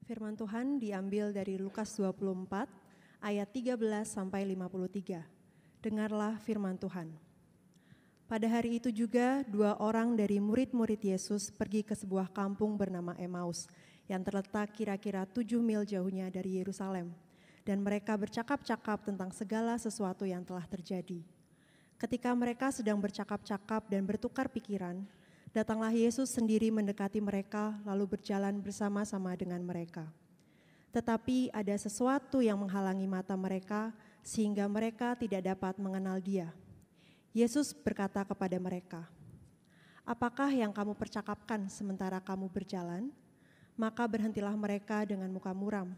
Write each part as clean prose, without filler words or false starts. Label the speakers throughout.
Speaker 1: Firman Tuhan diambil dari Lukas 24 ayat 13 sampai 53. Dengarlah firman Tuhan. Pada hari itu juga 2 orang dari murid-murid Yesus pergi ke sebuah kampung bernama Emmaus yang terletak kira-kira 7 mil jauhnya dari Yerusalem, dan mereka bercakap-cakap tentang segala sesuatu yang telah terjadi. Ketika mereka sedang bercakap-cakap dan bertukar pikiran, datanglah Yesus sendiri mendekati mereka lalu berjalan bersama-sama dengan mereka. Tetapi ada sesuatu yang menghalangi mata mereka sehingga mereka tidak dapat mengenal Dia. Yesus berkata kepada mereka, "Apakah yang kamu percakapkan sementara kamu berjalan?" Maka berhentilah mereka dengan muka muram.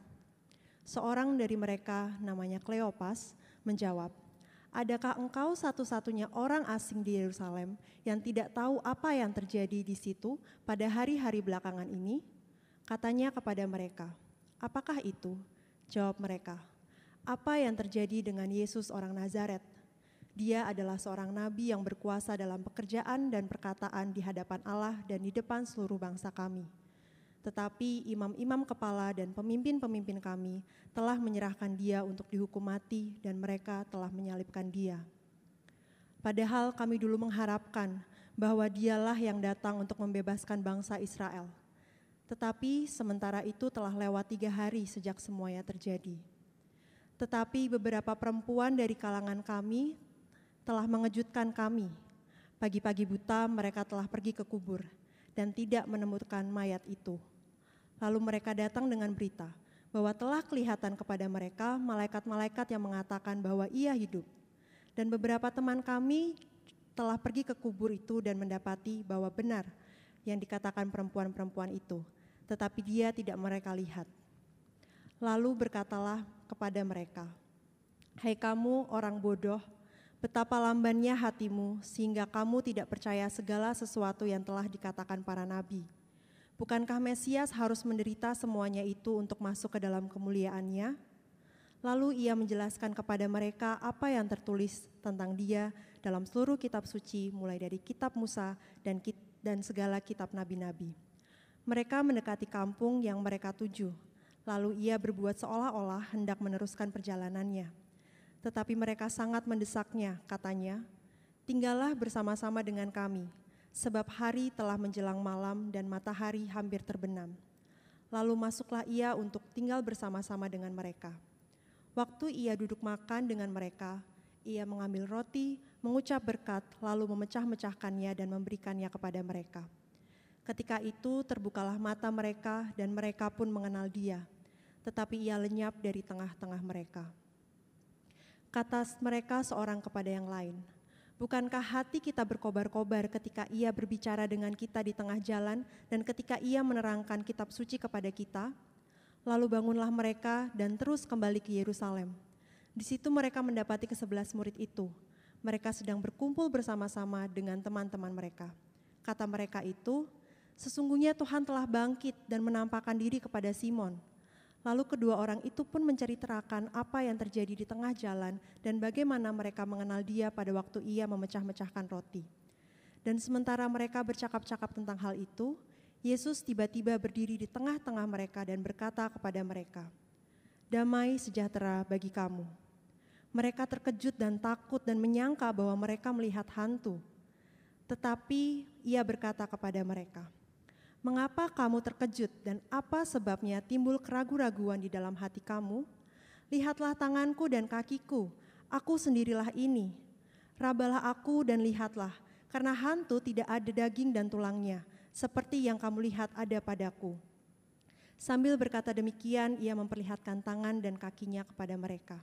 Speaker 1: Seorang dari mereka, namanya Kleopas, menjawab, "Adakah engkau satu-satunya orang asing di Yerusalem yang tidak tahu apa yang terjadi di situ pada hari-hari belakangan ini?" Katanya kepada mereka, "Apakah itu?" Jawab mereka, "Apa yang terjadi dengan Yesus orang Nazaret? Dia adalah seorang nabi yang berkuasa dalam pekerjaan dan perkataan di hadapan Allah dan di depan seluruh bangsa kami. Tetapi imam-imam kepala dan pemimpin-pemimpin kami telah menyerahkan Dia untuk dihukum mati dan mereka telah menyalibkan Dia. Padahal kami dulu mengharapkan bahwa Dialah yang datang untuk membebaskan bangsa Israel. Tetapi sementara itu telah lewat 3 hari sejak semuanya terjadi. Tetapi beberapa perempuan dari kalangan kami telah mengejutkan kami. Pagi-pagi buta mereka telah pergi ke kubur dan tidak menemukan mayat itu. Lalu mereka datang dengan berita bahwa telah kelihatan kepada mereka malaikat-malaikat yang mengatakan bahwa Ia hidup. Dan beberapa teman kami telah pergi ke kubur itu dan mendapati bahwa benar yang dikatakan perempuan-perempuan itu, tetapi Dia tidak mereka lihat. Lalu berkatalah kepada mereka, "Hai kamu orang bodoh, betapa lambannya hatimu sehingga kamu tidak percaya segala sesuatu yang telah dikatakan para nabi. Bukankah Mesias harus menderita semuanya itu untuk masuk ke dalam kemuliaannya?" Lalu ia menjelaskan kepada mereka apa yang tertulis tentang Dia dalam seluruh kitab suci, mulai dari kitab Musa dan segala kitab nabi-nabi. Mereka mendekati kampung yang mereka tuju, lalu ia berbuat seolah-olah hendak meneruskan perjalanannya. Tetapi mereka sangat mendesaknya, katanya, "Tinggallah bersama-sama dengan kami, sebab hari telah menjelang malam dan matahari hampir terbenam." Lalu masuklah ia untuk tinggal bersama-sama dengan mereka. Waktu ia duduk makan dengan mereka, ia mengambil roti, mengucap berkat, lalu memecah-mecahkannya dan memberikannya kepada mereka. Ketika itu terbukalah mata mereka dan mereka pun mengenal Dia, tetapi ia lenyap dari tengah-tengah mereka. Kata mereka seorang kepada yang lain, "Bukankah hati kita berkobar-kobar ketika Ia berbicara dengan kita di tengah jalan dan ketika Ia menerangkan kitab suci kepada kita?" Lalu bangunlah mereka dan terus kembali ke Yerusalem. Di situ mereka mendapati ke-11 murid itu. Mereka sedang berkumpul bersama-sama dengan teman-teman mereka. Kata mereka itu, "Sesungguhnya Tuhan telah bangkit dan menampakkan diri kepada Simon." Lalu kedua orang itu pun menceritakan apa yang terjadi di tengah jalan dan bagaimana mereka mengenal Dia pada waktu Ia memecah-mecahkan roti. Dan sementara mereka bercakap-cakap tentang hal itu, Yesus tiba-tiba berdiri di tengah-tengah mereka dan berkata kepada mereka, "Damai sejahtera bagi kamu." Mereka terkejut dan takut dan menyangka bahwa mereka melihat hantu. Tetapi Ia berkata kepada mereka, "Mengapa kamu terkejut dan apa sebabnya timbul keraguan-raguan di dalam hati kamu? Lihatlah tanganku dan kakiku, aku sendirilah ini. Rabalah aku dan lihatlah, karena hantu tidak ada daging dan tulangnya, seperti yang kamu lihat ada padaku." Sambil berkata demikian, ia memperlihatkan tangan dan kakinya kepada mereka.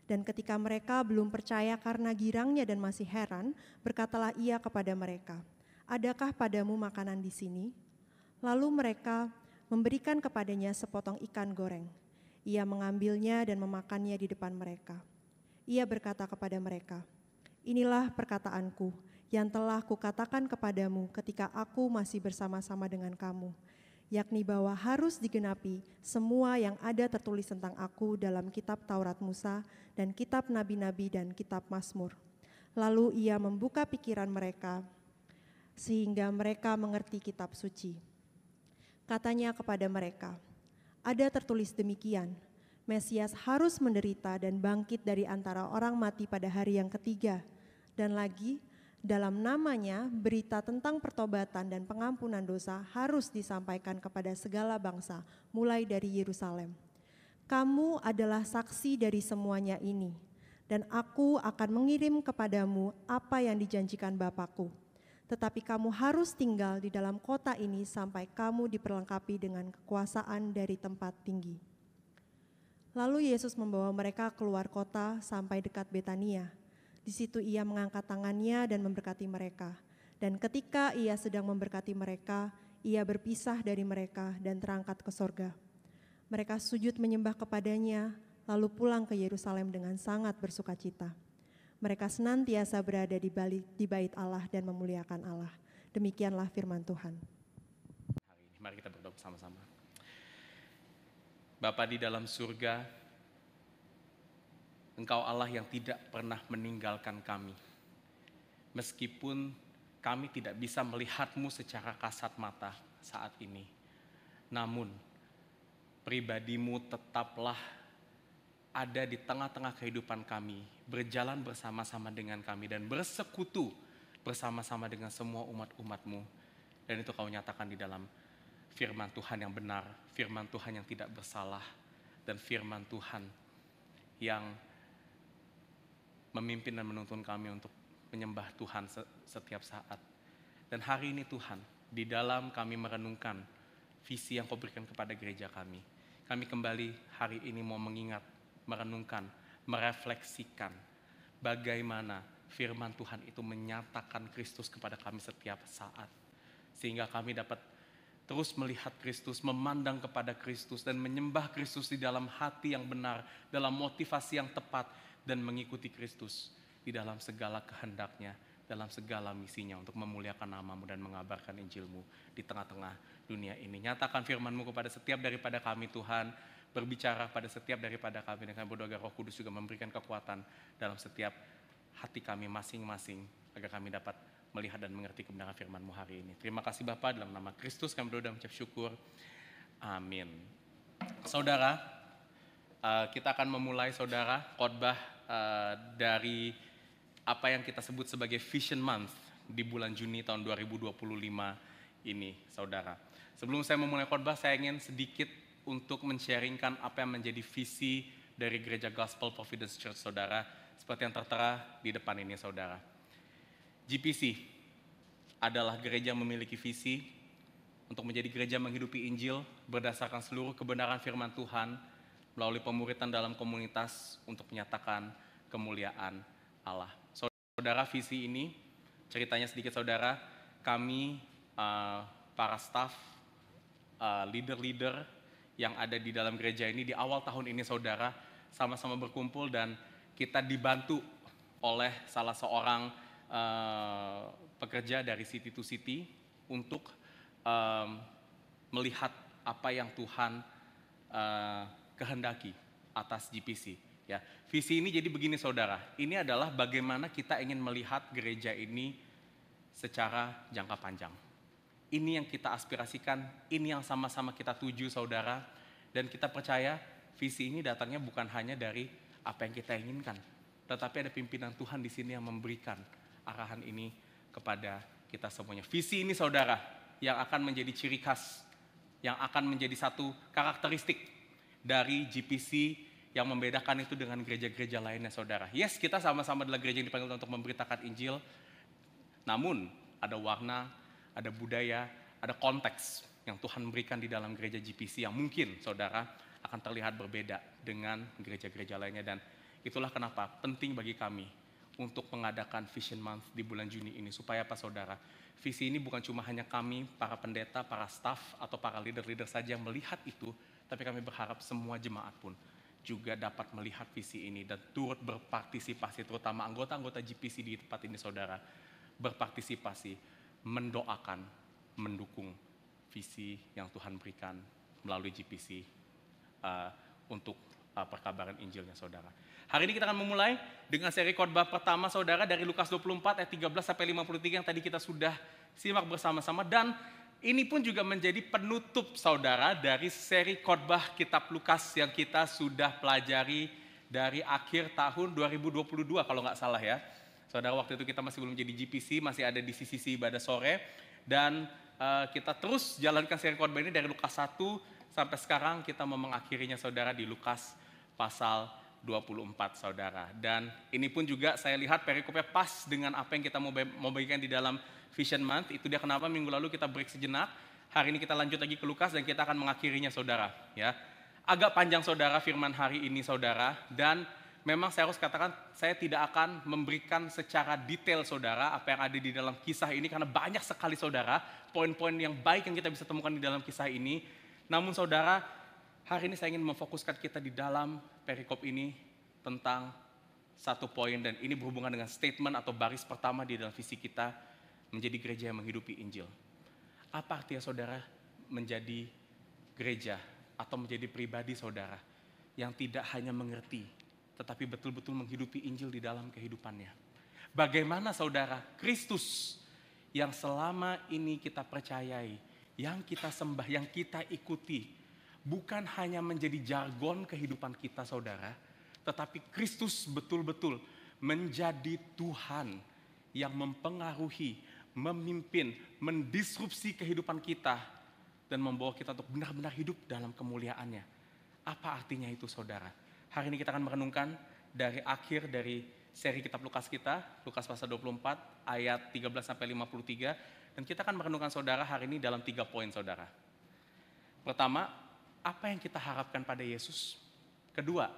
Speaker 1: Dan ketika mereka belum percaya karena girangnya dan masih heran, berkatalah ia kepada mereka, "Adakah padamu makanan di sini?" Lalu mereka memberikan kepadanya sepotong ikan goreng. Ia mengambilnya dan memakannya di depan mereka. Ia berkata kepada mereka, "Inilah perkataanku yang telah kukatakan kepadamu ketika aku masih bersama-sama dengan kamu, yakni bahwa harus digenapi semua yang ada tertulis tentang aku dalam kitab Taurat Musa dan kitab nabi-nabi dan kitab Mazmur." Lalu ia membuka pikiran mereka sehingga mereka mengerti kitab suci. Katanya kepada mereka, Ada tertulis demikian, Mesias harus menderita dan bangkit dari antara orang mati pada hari yang ketiga. Dan lagi, dalam namanya berita tentang pertobatan dan pengampunan dosa harus disampaikan kepada segala bangsa, mulai dari Yerusalem. Kamu adalah saksi dari semuanya ini, dan aku akan mengirim kepadamu apa yang dijanjikan Bapa-Ku. Tetapi kamu harus tinggal di dalam kota ini sampai kamu diperlengkapi dengan kekuasaan dari tempat tinggi. Lalu Yesus membawa mereka keluar kota sampai dekat Betania. Di situ ia mengangkat tangannya dan memberkati mereka. Dan ketika ia sedang memberkati mereka, ia berpisah dari mereka dan terangkat ke sorga. Mereka sujud menyembah kepadanya, lalu pulang ke Yerusalem dengan sangat bersukacita. Mereka senantiasa berada di bait Allah dan memuliakan Allah. Demikianlah firman Tuhan.
Speaker 2: Hari ini mari kita berdoa bersama-sama. Bapa di dalam surga, Engkau Allah yang tidak pernah meninggalkan kami. Meskipun kami tidak bisa melihat-Mu secara kasat mata saat ini. Namun, pribadi-Mu tetaplah ada di tengah-tengah kehidupan kami, berjalan bersama-sama dengan kami dan bersekutu bersama-sama dengan semua umat-umat-Mu. Dan itu Kau nyatakan di dalam firman Tuhan yang benar, firman Tuhan yang tidak bersalah, dan firman Tuhan yang memimpin dan menuntun kami untuk menyembah Tuhan setiap saat. Dan hari ini Tuhan, di dalam kami merenungkan visi yang Kau berikan kepada gereja kami kembali hari ini mau mengingat, merenungkan, merefleksikan bagaimana firman Tuhan itu menyatakan Kristus kepada kami setiap saat. Sehingga kami dapat terus melihat Kristus, memandang kepada Kristus dan menyembah Kristus di dalam hati yang benar, dalam motivasi yang tepat, dan mengikuti Kristus di dalam segala kehendaknya, dalam segala misinya untuk memuliakan nama-Mu dan mengabarkan Injil-Mu di tengah-tengah dunia ini. Nyatakan firman-Mu kepada setiap daripada kami Tuhan, berbicara pada setiap daripada kami, dan kami berdoa agar Roh Kudus juga memberikan kekuatan dalam setiap hati kami masing-masing, agar kami dapat melihat dan mengerti kebenaran firman-Mu hari ini. Terima kasih Bapa, dalam nama Kristus kami berdoa dan mengucap syukur. Amin. Saudara, kita akan memulai saudara khotbah dari apa yang kita sebut sebagai Vision Month di bulan Juni tahun 2025 ini, saudara. Sebelum saya memulai khotbah, saya ingin sedikit untuk men-sharingkan apa yang menjadi visi dari Gereja Gospel Providence Church, saudara, seperti yang tertera di depan ini, saudara. GPC adalah gereja yang memiliki visi untuk menjadi gereja menghidupi Injil berdasarkan seluruh kebenaran firman Tuhan melalui pemuritan dalam komunitas untuk menyatakan kemuliaan Allah. Saudara, visi ini, ceritanya sedikit saudara, kami para staff, leader-leader yang ada di dalam gereja ini di awal tahun ini saudara, sama-sama berkumpul dan kita dibantu oleh salah seorang pekerja dari City to City untuk melihat apa yang Tuhan kehendaki atas GPC. Ya, visi ini jadi begini saudara, ini adalah bagaimana kita ingin melihat gereja ini secara jangka panjang. Ini yang kita aspirasikan, ini yang sama-sama kita tuju saudara, dan kita percaya visi ini datangnya bukan hanya dari apa yang kita inginkan, tetapi ada pimpinan Tuhan di sini yang memberikan arahan ini kepada kita semuanya. Visi ini saudara, yang akan menjadi ciri khas, yang akan menjadi satu karakteristik dari GPC yang membedakan itu dengan gereja-gereja lainnya saudara. Yes, kita sama-sama adalah gereja yang dipanggil untuk memberitakan Injil, namun ada warna, ada budaya, ada konteks yang Tuhan berikan di dalam gereja GPC yang mungkin saudara akan terlihat berbeda dengan gereja-gereja lainnya. Dan itulah kenapa penting bagi kami untuk mengadakan Vision Month di bulan Juni ini. Supaya apa saudara? Visi ini bukan cuma hanya kami, para pendeta, para staff, atau para leader-leader saja yang melihat itu, tapi kami berharap semua jemaat pun juga dapat melihat visi ini dan turut berpartisipasi, terutama anggota-anggota GPC di tempat ini saudara, berpartisipasi, mendoakan, mendukung visi yang Tuhan berikan melalui GPC untuk perkabaran Injilnya saudara. Hari ini kita akan memulai dengan seri khotbah pertama saudara dari Lukas 24 ayat 13 sampai 53 yang tadi kita sudah simak bersama-sama, dan ini pun juga menjadi penutup saudara dari seri khotbah kitab Lukas yang kita sudah pelajari dari akhir tahun 2022 kalau nggak salah ya. Saudara, waktu itu kita masih belum jadi GPC, masih ada di sisi ibadah sore. Dan kita terus jalankan seri khotbah ini dari Lukas 1 sampai sekarang kita mau mengakhirinya saudara di Lukas pasal 24 saudara. Dan ini pun juga saya lihat perikopnya pas dengan apa yang kita mau bagikan di dalam Vision Month. Itu dia kenapa minggu lalu kita break sejenak. Hari ini kita lanjut lagi ke Lukas dan kita akan mengakhirinya saudara. Ya, agak panjang saudara firman hari ini saudara. Dan memang saya harus katakan saya tidak akan memberikan secara detail saudara apa yang ada di dalam kisah ini. Karena banyak sekali saudara poin-poin yang baik yang kita bisa temukan di dalam kisah ini. Namun saudara, hari ini saya ingin memfokuskan kita di dalam perikop ini tentang satu poin. Dan ini berhubungan dengan statement atau baris pertama di dalam visi kita, menjadi gereja yang menghidupi Injil. Apa artinya saudara menjadi gereja atau menjadi pribadi saudara yang tidak hanya mengerti, tetapi betul-betul menghidupi Injil di dalam kehidupannya. Bagaimana saudara Kristus yang selama ini kita percayai, yang kita sembah, yang kita ikuti, bukan hanya menjadi jargon kehidupan kita saudara, tetapi Kristus betul-betul menjadi Tuhan yang mempengaruhi, memimpin, mendisrupsi kehidupan kita dan membawa kita untuk benar-benar hidup dalam kemuliaannya. Apa artinya itu saudara? Hari ini kita akan merenungkan dari akhir dari seri kitab Lukas kita, Lukas pasal 24 ayat 13 sampai 53, dan kita akan merenungkan saudara hari ini dalam 3 poin saudara. Pertama, apa yang kita harapkan pada Yesus? Kedua,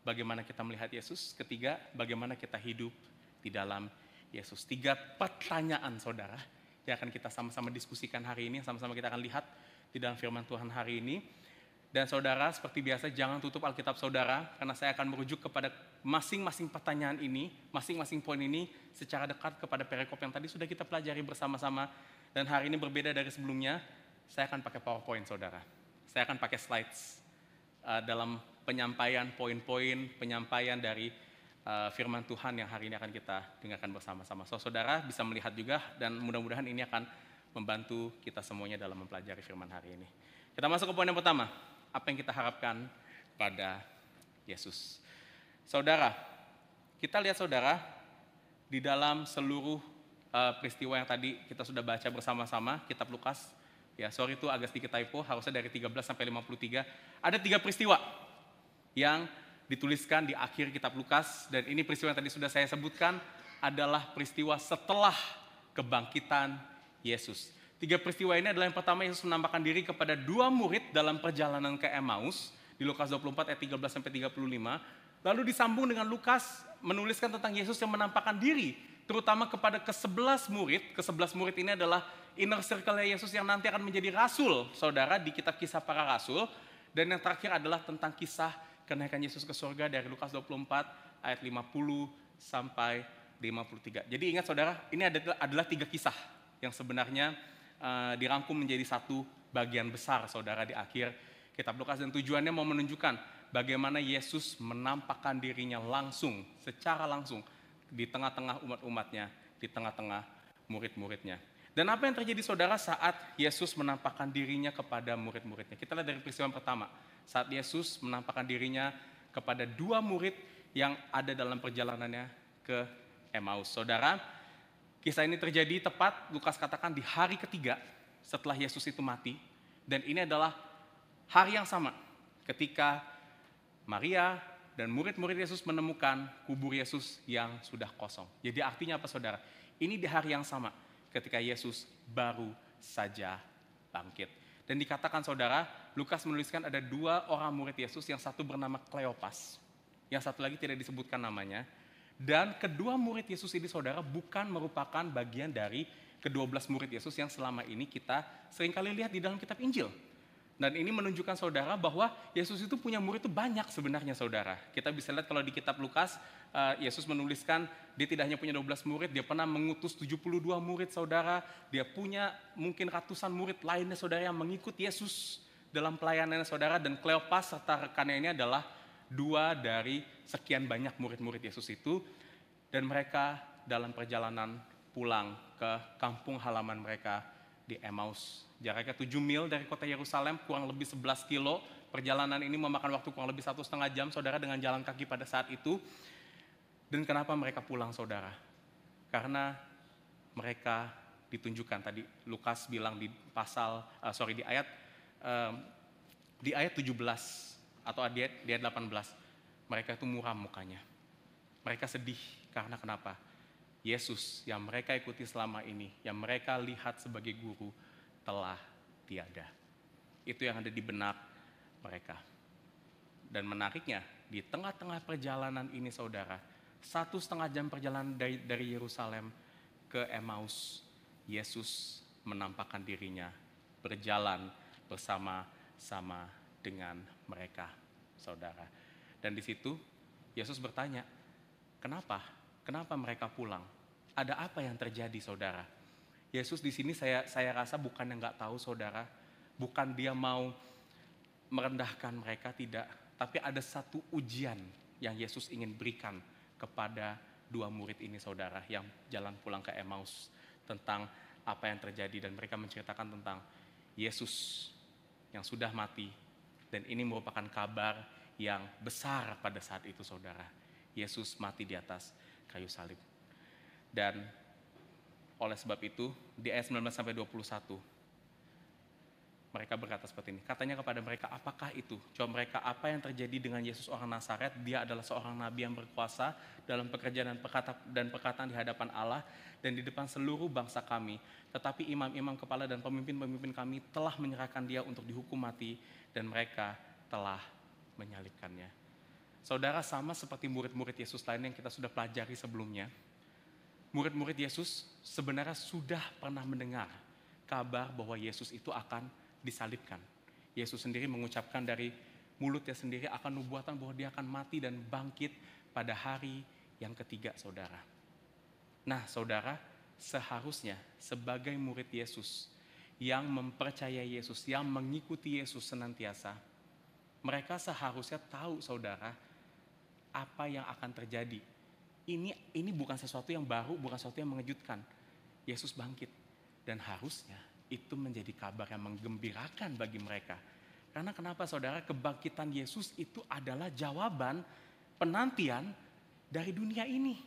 Speaker 2: bagaimana kita melihat Yesus? Ketiga, bagaimana kita hidup di dalam Yesus. 3 pertanyaan saudara yang akan kita sama-sama diskusikan hari ini, sama-sama kita akan lihat di dalam firman Tuhan hari ini. Dan saudara, seperti biasa jangan tutup Alkitab saudara, karena saya akan merujuk kepada masing-masing pertanyaan ini, masing-masing poin ini secara dekat kepada perikop yang tadi sudah kita pelajari bersama-sama. Dan hari ini berbeda dari sebelumnya, saya akan pakai PowerPoint saudara. Saya akan pakai slides dalam penyampaian poin-poin, penyampaian dari firman Tuhan yang hari ini akan kita dengarkan bersama-sama. So, saudara bisa melihat juga dan mudah-mudahan ini akan membantu kita semuanya dalam mempelajari firman hari ini. Kita masuk ke poin yang pertama. Apa yang kita harapkan pada Yesus? Saudara, kita lihat saudara di dalam seluruh peristiwa yang tadi kita sudah baca bersama-sama, kitab Lukas. Ya, sorry itu agak sedikit typo, harusnya dari 13 sampai 53. Ada 3 peristiwa yang dituliskan di akhir kitab Lukas, dan ini peristiwa yang tadi sudah saya sebutkan adalah peristiwa setelah kebangkitan Yesus. 3 peristiwa ini adalah yang pertama, Yesus menampakkan diri kepada 2 murid dalam perjalanan ke Emmaus di Lukas 24 ayat 13 sampai 35. Lalu disambung dengan Lukas menuliskan tentang Yesus yang menampakkan diri terutama kepada ke-11 murid. Ke-11 murid ini adalah inner circle-nya Yesus yang nanti akan menjadi rasul, saudara, di kitab Kisah Para Rasul. Dan yang terakhir adalah tentang kisah kenaikan Yesus ke surga dari Lukas 24 ayat 50 sampai 53. Jadi ingat saudara, ini adalah 3 kisah yang sebenarnya dirangkum menjadi satu bagian besar saudara di akhir kitab Lukas. Dan tujuannya mau menunjukkan bagaimana Yesus menampakkan dirinya langsung, secara langsung di tengah-tengah umat-umatnya, di tengah-tengah murid-muridnya. Dan apa yang terjadi saudara saat Yesus menampakkan dirinya kepada murid-muridnya? Kita lihat dari peristiwa yang pertama, saat Yesus menampakkan dirinya kepada 2 murid yang ada dalam perjalanannya ke Emmaus. Saudara, kisah ini terjadi tepat, Lukas katakan, di hari ketiga setelah Yesus itu mati. Dan ini adalah hari yang sama ketika Maria dan murid-murid Yesus menemukan kubur Yesus yang sudah kosong. Jadi artinya apa saudara? Ini di hari yang sama ketika Yesus baru saja bangkit. Dan dikatakan saudara, Lukas menuliskan ada 2 orang murid Yesus, yang satu bernama Kleopas, yang satu lagi tidak disebutkan namanya. Dan kedua murid Yesus ini saudara bukan merupakan bagian dari ke-12 murid Yesus yang selama ini kita seringkali lihat di dalam kitab Injil. Dan ini menunjukkan saudara bahwa Yesus itu punya murid itu banyak sebenarnya saudara. Kita bisa lihat kalau di kitab Lukas, Yesus menuliskan dia tidak hanya punya 12 murid, dia pernah mengutus 72 murid saudara. Dia punya mungkin ratusan murid lainnya saudara yang mengikut Yesus dalam pelayanannya saudara. Dan Kleopas serta rekannya ini adalah 2 dari sekian banyak murid-murid Yesus itu. Dan mereka dalam perjalanan pulang ke kampung halaman mereka di Emmaus. Jaraknya 7 mil dari kota Yerusalem, kurang lebih 11 kilo. Perjalanan ini memakan waktu kurang lebih 1,5 jam, saudara, dengan jalan kaki pada saat itu. Dan kenapa mereka pulang, saudara? Karena mereka ditunjukkan, tadi Lukas bilang di di ayat 17 atau di ayat 18, mereka itu muram mukanya. Mereka sedih karena kenapa? Yesus yang mereka ikuti selama ini, yang mereka lihat sebagai guru, telah tiada. Itu yang ada di benak mereka. Dan menariknya, di tengah-tengah perjalanan ini, saudara, 1,5 jam perjalanan dari Yerusalem ke Emmaus, Yesus menampakkan dirinya berjalan bersama-sama dengan mereka, saudara. Dan di situ Yesus bertanya, Kenapa mereka pulang? Ada apa yang terjadi, saudara? Yesus di sini saya rasa bukan yang nggak tahu, saudara. Bukan dia mau merendahkan mereka, tidak. Tapi ada satu ujian yang Yesus ingin berikan kepada dua murid ini, saudara, yang jalan pulang ke Emmaus, tentang apa yang terjadi. Dan mereka menceritakan tentang Yesus yang sudah mati. Dan ini merupakan kabar yang besar pada saat itu, saudara. Yesus mati di atas kayu salib. Dan oleh sebab itu, di ayat 19-21, mereka berkata seperti ini. Katanya kepada mereka, apakah itu? Jawab mereka, apa yang terjadi dengan Yesus orang Nazaret? Dia adalah seorang nabi yang berkuasa dalam pekerjaan dan perkataan di hadapan Allah dan di depan seluruh bangsa kami. Tetapi imam-imam kepala dan pemimpin-pemimpin kami telah menyerahkan dia untuk dihukum mati dan mereka telah menyalibkannya. Saudara, sama seperti murid-murid Yesus lain yang kita sudah pelajari sebelumnya, murid-murid Yesus sebenarnya sudah pernah mendengar kabar bahwa Yesus itu akan disalibkan. Yesus sendiri mengucapkan dari mulutnya sendiri akan nubuatan bahwa dia akan mati dan bangkit pada hari yang ketiga, saudara. Nah, saudara, seharusnya sebagai murid Yesus yang mempercayai Yesus, yang mengikuti Yesus senantiasa, mereka seharusnya tahu, saudara, apa yang akan terjadi. Ini bukan sesuatu yang baru, bukan sesuatu yang mengejutkan. Yesus bangkit. Dan harusnya itu menjadi kabar yang menggembirakan bagi mereka. Karena kenapa, saudara? Kebangkitan Yesus itu adalah jawaban penantian dari dunia ini.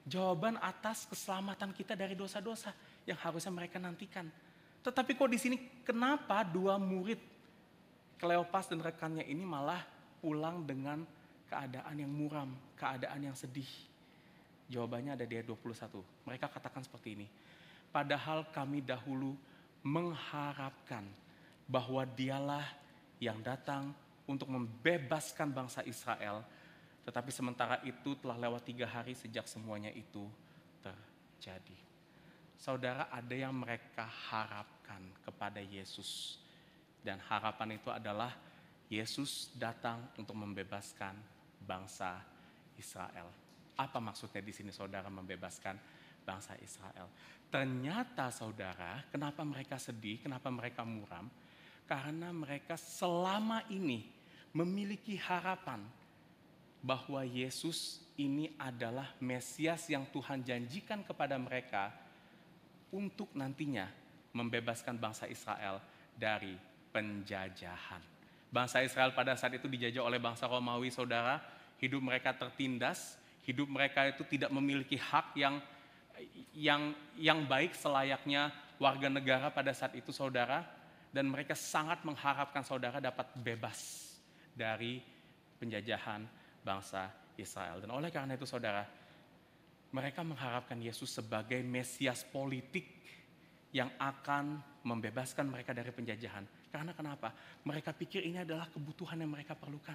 Speaker 2: Jawaban atas keselamatan kita dari dosa-dosa yang harusnya mereka nantikan. Tetapi kok di sini kenapa dua murid Kleopas dan rekannya ini malah pulang dengan keadaan yang muram, keadaan yang sedih? Jawabannya ada di ayat 21. Mereka katakan seperti ini. Padahal kami dahulu mengharapkan bahwa dialah yang datang untuk membebaskan bangsa Israel. Tetapi sementara itu telah lewat 3 hari sejak semuanya itu terjadi. Saudara, ada yang mereka harapkan kepada Yesus. Dan harapan itu adalah Yesus datang untuk membebaskan bangsa Israel. Apa maksudnya di sini, saudara, membebaskan bangsa Israel? Ternyata, saudara, kenapa mereka sedih, kenapa mereka muram? Karena mereka selama ini memiliki harapan bahwa Yesus ini adalah Mesias yang Tuhan janjikan kepada mereka untuk nantinya membebaskan bangsa Israel dari penjajahan. Bangsa Israel pada saat itu dijajah oleh bangsa Romawi, saudara. Hidup mereka tertindas, hidup mereka itu tidak memiliki hak yang baik selayaknya warga negara pada saat itu, saudara. Dan mereka sangat mengharapkan saudara dapat bebas dari penjajahan bangsa Israel. Dan oleh karena itu, saudara, mereka mengharapkan Yesus sebagai Mesias politik yang akan membebaskan mereka dari penjajahan. Karena kenapa? Mereka pikir ini adalah kebutuhan yang mereka perlukan.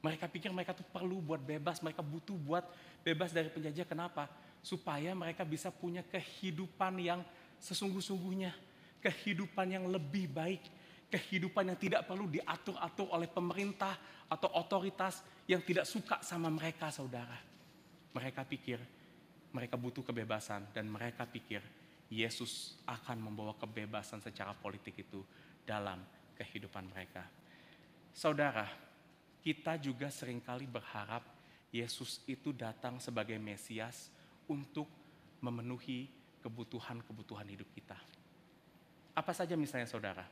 Speaker 2: Mereka pikir mereka tuh perlu buat bebas, mereka butuh buat bebas dari penjajah. Kenapa? Supaya mereka bisa punya kehidupan yang sesungguh-sungguhnya, kehidupan yang lebih baik, kehidupan yang tidak perlu diatur-atur oleh pemerintah atau otoritas yang tidak suka sama mereka, saudara. Mereka pikir mereka butuh kebebasan dan mereka pikir Yesus akan membawa kebebasan secara politik itu dalam kehidupan mereka. Saudara, kita juga seringkali berharap Yesus itu datang sebagai Mesias untuk memenuhi kebutuhan-kebutuhan hidup kita. Apa saja misalnya saudara?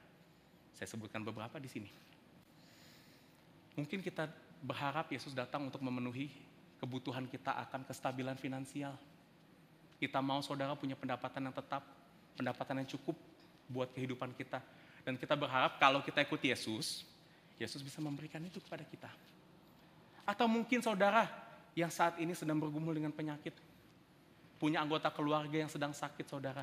Speaker 2: Saya sebutkan beberapa di sini. Mungkin kita berharap Yesus datang untuk memenuhi kebutuhan kita akan kestabilan finansial. Kita mau saudara punya pendapatan yang tetap, pendapatan yang cukup buat kehidupan kita. Dan kita berharap kalau kita ikut Yesus, Yesus bisa memberikan itu kepada kita. Atau mungkin saudara yang saat ini sedang bergumul dengan penyakit, punya anggota keluarga yang sedang sakit saudara.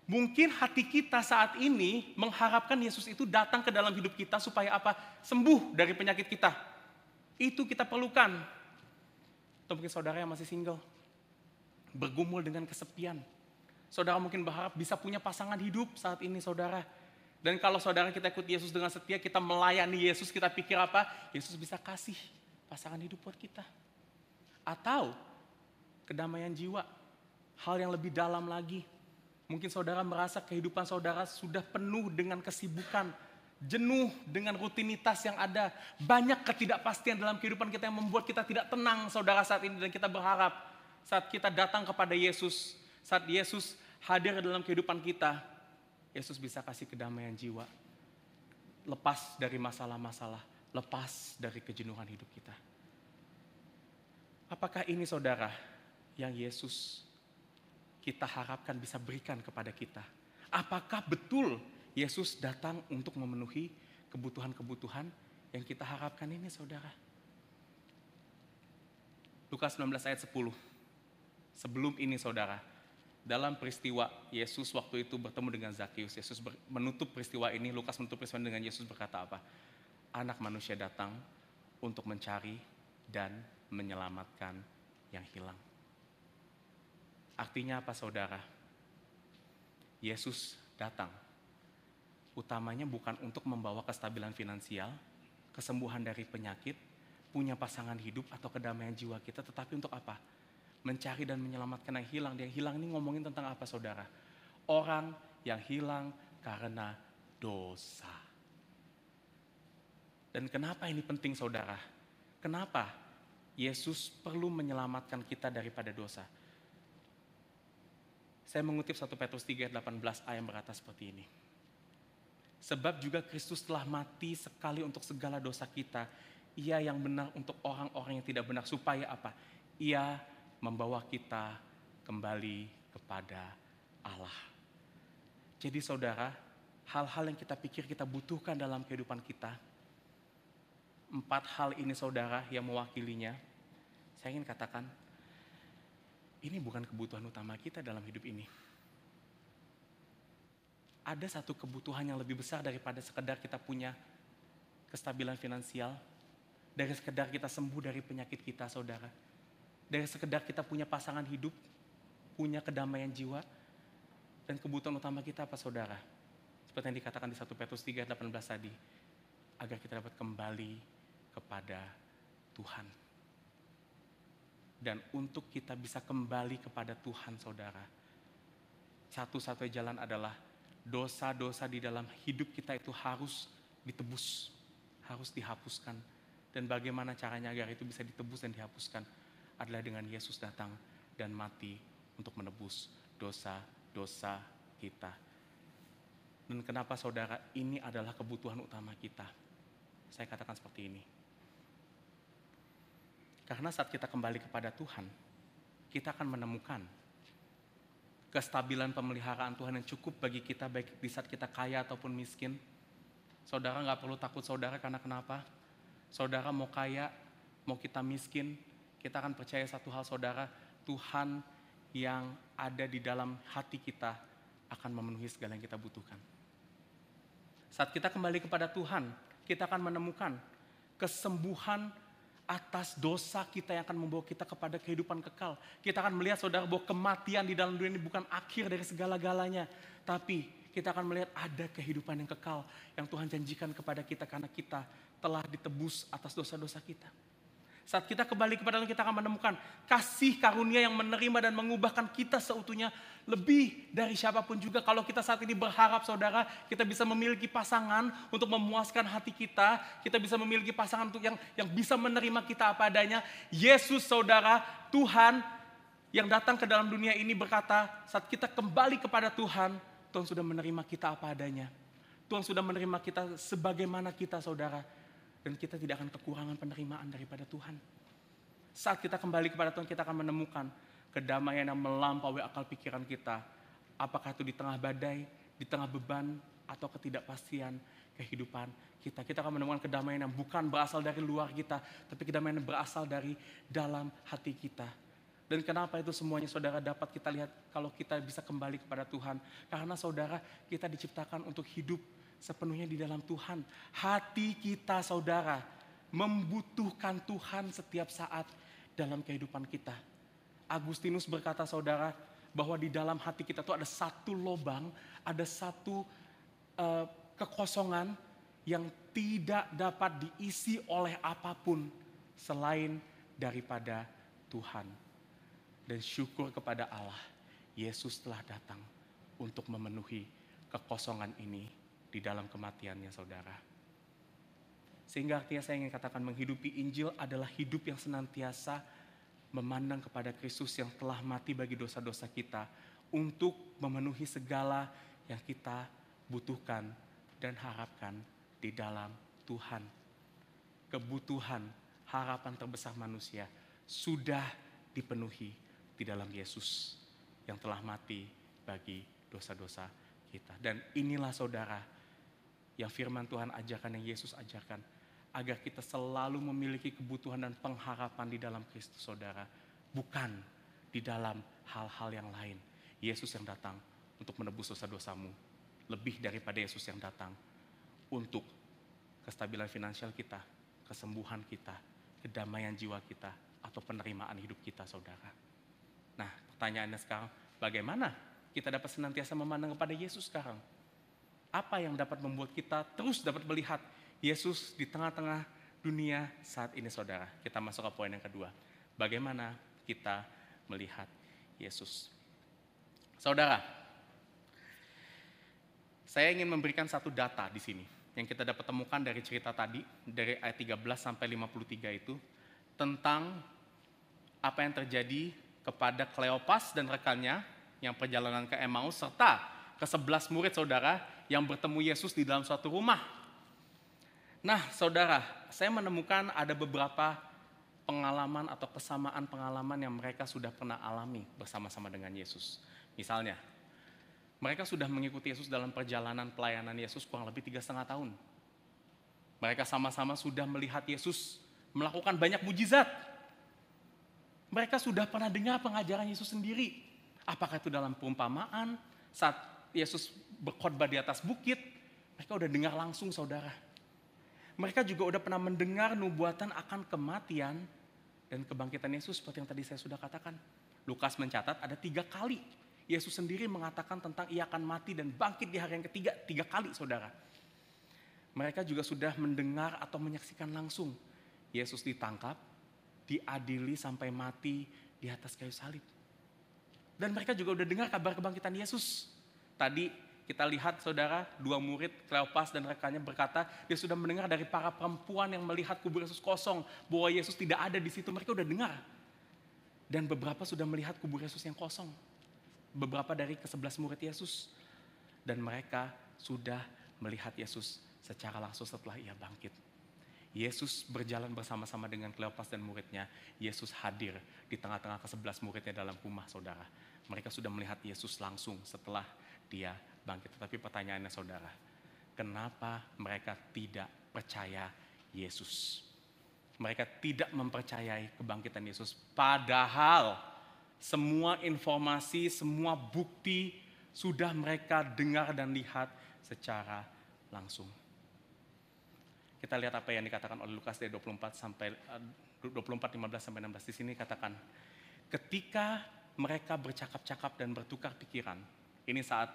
Speaker 2: Mungkin hati kita saat ini mengharapkan Yesus itu datang ke dalam hidup kita supaya apa? Sembuh dari penyakit kita. Itu kita perlukan. Atau mungkin saudara yang masih single, bergumul dengan kesepian. Saudara mungkin berharap bisa punya pasangan hidup saat ini saudara. Dan kalau saudara kita ikut Yesus dengan setia, kita melayani Yesus, kita pikir apa? Yesus bisa kasih pasangan hidup buat kita. Atau kedamaian jiwa, hal yang lebih dalam lagi. Mungkin saudara merasa kehidupan saudara sudah penuh dengan kesibukan, jenuh dengan rutinitas yang ada. Banyak ketidakpastian dalam kehidupan kita yang membuat kita tidak tenang saudara saat ini. Dan kita berharap saat kita datang kepada Yesus, saat Yesus hadir dalam kehidupan kita, Yesus bisa kasih kedamaian jiwa. Lepas dari masalah-masalah, lepas dari kejenuhan hidup kita. Apakah ini saudara yang Yesus kita harapkan bisa berikan kepada kita? Apakah betul Yesus datang untuk memenuhi kebutuhan-kebutuhan yang kita harapkan ini saudara? Lukas 19 ayat 10. Sebelum ini saudara, dalam peristiwa Yesus waktu itu bertemu dengan Zakheus, Yesus menutup peristiwa ini, Lukas menutup peristiwa dengan Yesus berkata apa? Anak manusia datang untuk mencari dan menyelamatkan yang hilang. Artinya apa saudara? Yesus datang utamanya bukan untuk membawa kestabilan finansial, kesembuhan dari penyakit, punya pasangan hidup atau kedamaian jiwa kita, tetapi untuk apa? Mencari dan menyelamatkan yang hilang. Yang hilang ini ngomongin tentang apa saudara? Orang yang hilang karena dosa. Dan kenapa ini penting saudara? Kenapa Yesus perlu menyelamatkan kita daripada dosa? Saya mengutip 1 Petrus 3 ayat 18a yang berkata seperti ini. Sebab juga Kristus telah mati sekali untuk segala dosa kita. Ia yang benar untuk orang-orang yang tidak benar. Supaya apa? Ia membawa kita kembali kepada Allah. Jadi saudara, hal-hal yang kita pikir kita butuhkan dalam kehidupan kita, 4 hal ini saudara yang mewakilinya, saya ingin katakan, ini bukan kebutuhan utama kita dalam hidup ini. Ada satu kebutuhan yang lebih besar daripada sekedar kita punya kestabilan finansial, dari sekedar kita sembuh dari penyakit kita saudara, dari sekedar kita punya pasangan hidup, punya kedamaian jiwa, dan kebutuhan utama kita apa saudara? Seperti yang dikatakan di 1 Petrus 3 ayat 18 tadi, agar kita dapat kembali kepada Tuhan. Dan untuk kita bisa kembali kepada Tuhan saudara, satu-satunya jalan adalah dosa-dosa di dalam hidup kita itu harus ditebus, harus dihapuskan. Dan bagaimana caranya agar itu bisa ditebus dan dihapuskan? Adalah dengan Yesus datang dan mati untuk menebus dosa-dosa kita. Dan kenapa saudara ini adalah kebutuhan utama kita? Saya katakan seperti ini. Karena saat kita kembali kepada Tuhan, kita akan menemukan kestabilan pemeliharaan Tuhan yang cukup bagi kita, baik di saat kita kaya ataupun miskin. Saudara gak perlu takut saudara, karena kenapa? Saudara mau kaya, mau kita miskin, kita akan percaya satu hal saudara, Tuhan yang ada di dalam hati kita akan memenuhi segala yang kita butuhkan. Saat kita kembali kepada Tuhan, kita akan menemukan kesembuhan atas dosa kita yang akan membawa kita kepada kehidupan kekal. Kita akan melihat saudara bahwa kematian di dalam dunia ini bukan akhir dari segala-galanya. Tapi kita akan melihat ada kehidupan yang kekal yang Tuhan janjikan kepada kita karena kita telah ditebus atas dosa-dosa kita. Saat kita kembali kepada Tuhan, kita akan menemukan kasih karunia yang menerima dan mengubahkan kita seutuhnya lebih dari siapapun juga. Kalau kita saat ini berharap saudara, kita bisa memiliki pasangan untuk memuaskan hati kita. Kita bisa memiliki pasangan untuk yang bisa menerima kita apa adanya. Yesus saudara, Tuhan yang datang ke dalam dunia ini berkata, saat kita kembali kepada Tuhan, Tuhan sudah menerima kita apa adanya. Tuhan sudah menerima kita sebagaimana kita, saudara. Dan kita tidak akan kekurangan penerimaan daripada Tuhan. Saat kita kembali kepada Tuhan, kita akan menemukan kedamaian yang melampaui akal pikiran kita. Apakah itu di tengah badai, di tengah beban, atau ketidakpastian kehidupan kita. Kita akan menemukan kedamaian yang bukan berasal dari luar kita, tapi kedamaian yang berasal dari dalam hati kita. Dan kenapa itu semuanya, saudara, dapat kita lihat kalau kita bisa kembali kepada Tuhan. Karena saudara, kita diciptakan untuk hidup sepenuhnya di dalam Tuhan. Hati kita, saudara, membutuhkan Tuhan setiap saat dalam kehidupan kita. Agustinus berkata, saudara, bahwa di dalam hati kita tuh ada satu lubang, ada satu kekosongan yang tidak dapat diisi oleh apapun selain daripada Tuhan. Dan syukur kepada Allah, Yesus telah datang untuk memenuhi kekosongan ini di dalam kematiannya, saudara. Sehingga artinya saya ingin katakan, menghidupi Injil adalah hidup yang senantiasa memandang kepada Kristus yang telah mati bagi dosa-dosa kita untuk memenuhi segala yang kita butuhkan dan harapkan di dalam Tuhan. Kebutuhan, harapan terbesar manusia sudah dipenuhi di dalam Yesus yang telah mati bagi dosa-dosa kita. Dan inilah, saudara, yang firman Tuhan ajarkan, yang Yesus ajarkan, agar kita selalu memiliki kebutuhan dan pengharapan di dalam Kristus, saudara, bukan di dalam hal-hal yang lain. Yesus yang datang untuk menebus dosa-dosamu, lebih daripada Yesus yang datang untuk kestabilan finansial kita, kesembuhan kita, kedamaian jiwa kita, atau penerimaan hidup kita, saudara. Nah, pertanyaannya sekarang, bagaimana kita dapat senantiasa memandang kepada Yesus sekarang? Apa yang dapat membuat kita terus dapat melihat Yesus di tengah-tengah dunia saat ini, saudara? Kita masuk ke poin yang kedua. Bagaimana kita melihat Yesus? Saudara, saya ingin memberikan satu data di sini yang kita dapat temukan dari cerita tadi, dari ayat 13 sampai 53 itu, tentang apa yang terjadi kepada Kleopas dan rekannya yang perjalanan ke Emmaus, serta ke-11 murid, saudara, yang bertemu Yesus di dalam suatu rumah. Nah, saudara, saya menemukan ada beberapa pengalaman atau kesamaan pengalaman yang mereka sudah pernah alami bersama-sama dengan Yesus. Misalnya, mereka sudah mengikuti Yesus dalam perjalanan pelayanan Yesus kurang lebih 3,5 tahun. Mereka sama-sama sudah melihat Yesus melakukan banyak mujizat. Mereka sudah pernah dengar pengajaran Yesus sendiri. Apakah itu dalam perumpamaan, saat Yesus berkhotbah di atas bukit, mereka udah dengar langsung, saudara. Mereka juga udah pernah mendengar nubuatan akan kematian dan kebangkitan Yesus seperti yang tadi saya sudah katakan. Lukas mencatat ada 3 kali Yesus sendiri mengatakan tentang ia akan mati dan bangkit di hari yang ketiga, 3 kali, saudara. Mereka juga sudah mendengar atau menyaksikan langsung Yesus ditangkap, diadili sampai mati di atas kayu salib. Dan mereka juga udah dengar kabar kebangkitan Yesus. Tadi kita lihat, saudara, 2 murid, Kleopas dan rekannya berkata, dia sudah mendengar dari para perempuan yang melihat kubur Yesus kosong, bahwa Yesus tidak ada di situ. Mereka udah dengar. Dan beberapa sudah melihat kubur Yesus yang kosong. Beberapa dari ke-11 murid Yesus. Dan mereka sudah melihat Yesus secara langsung setelah ia bangkit. Yesus berjalan bersama-sama dengan Kleopas dan muridnya. Yesus hadir di tengah-tengah ke-11 muridnya dalam rumah, saudara. Mereka sudah melihat Yesus langsung setelah dia bangkit. Tetapi pertanyaannya, saudara, kenapa mereka tidak percaya Yesus? Mereka tidak mempercayai kebangkitan Yesus. Padahal semua informasi, semua bukti sudah mereka dengar dan lihat secara langsung. Kita lihat apa yang dikatakan oleh Lukas dari 24 sampai 15 sampai 16. Di sini katakan, ketika mereka bercakap-cakap dan bertukar pikiran, ini saat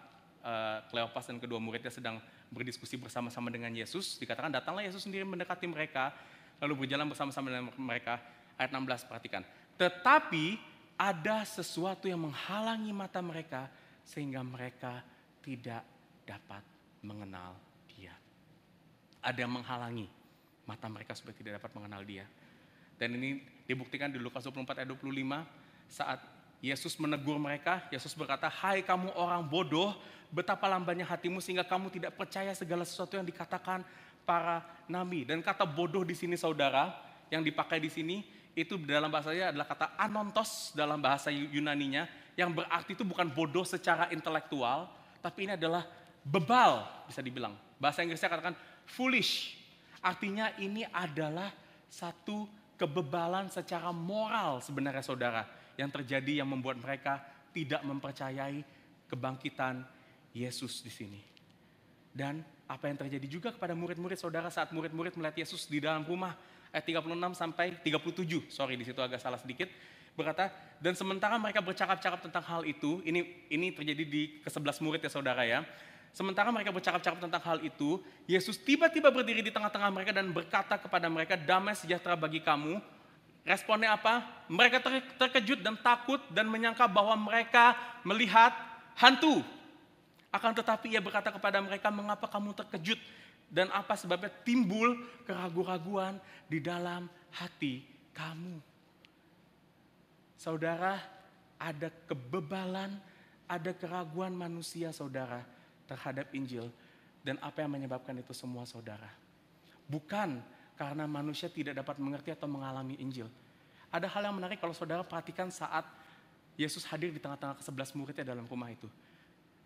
Speaker 2: Kleopas dan kedua muridnya sedang berdiskusi bersama-sama dengan Yesus, dikatakan datanglah Yesus sendiri mendekati mereka, lalu berjalan bersama-sama dengan mereka. Ayat 16, perhatikan. Tetapi ada sesuatu yang menghalangi mata mereka, sehingga mereka tidak dapat mengenal dia. Ada yang menghalangi mata mereka supaya tidak dapat mengenal dia. Dan ini dibuktikan di Lukas 24 ayat 25, saat Yesus menegur mereka, Yesus berkata, "Hai kamu orang bodoh, betapa lambannya hatimu sehingga kamu tidak percaya segala sesuatu yang dikatakan para nabi." Dan kata bodoh di sini saudara, yang dipakai di sini itu dalam bahasanya adalah kata anontos dalam bahasa Yunaninya, yang berarti itu bukan bodoh secara intelektual, tapi ini adalah bebal bisa dibilang. Bahasa Inggrisnya katakan foolish. Artinya ini adalah satu kebebalan secara moral sebenarnya saudara, yang terjadi yang membuat mereka tidak mempercayai kebangkitan Yesus di sini. Dan apa yang terjadi juga kepada murid-murid saudara saat murid-murid melihat Yesus di dalam rumah, ayat 36 sampai 37, di situ agak salah sedikit, berkata, dan sementara mereka bercakap-cakap tentang hal itu, ini terjadi di ke-11 murid ya saudara ya. Sementara mereka bercakap-cakap tentang hal itu, Yesus tiba-tiba berdiri di tengah-tengah mereka dan berkata kepada mereka, "Damai sejahtera bagi kamu." Responnya apa? Mereka terkejut dan takut dan menyangka bahwa mereka melihat hantu. Akan tetapi ia berkata kepada mereka, "Mengapa kamu terkejut? Dan apa sebabnya timbul keraguan-raguan di dalam hati kamu?" Saudara, ada kebebalan, ada keraguan manusia saudara terhadap Injil. Dan apa yang menyebabkan itu semua saudara? Bukan karena manusia tidak dapat mengerti atau mengalami Injil. Ada hal yang menarik kalau saudara perhatikan saat Yesus hadir di tengah-tengah ke-11 muridnya dalam rumah itu.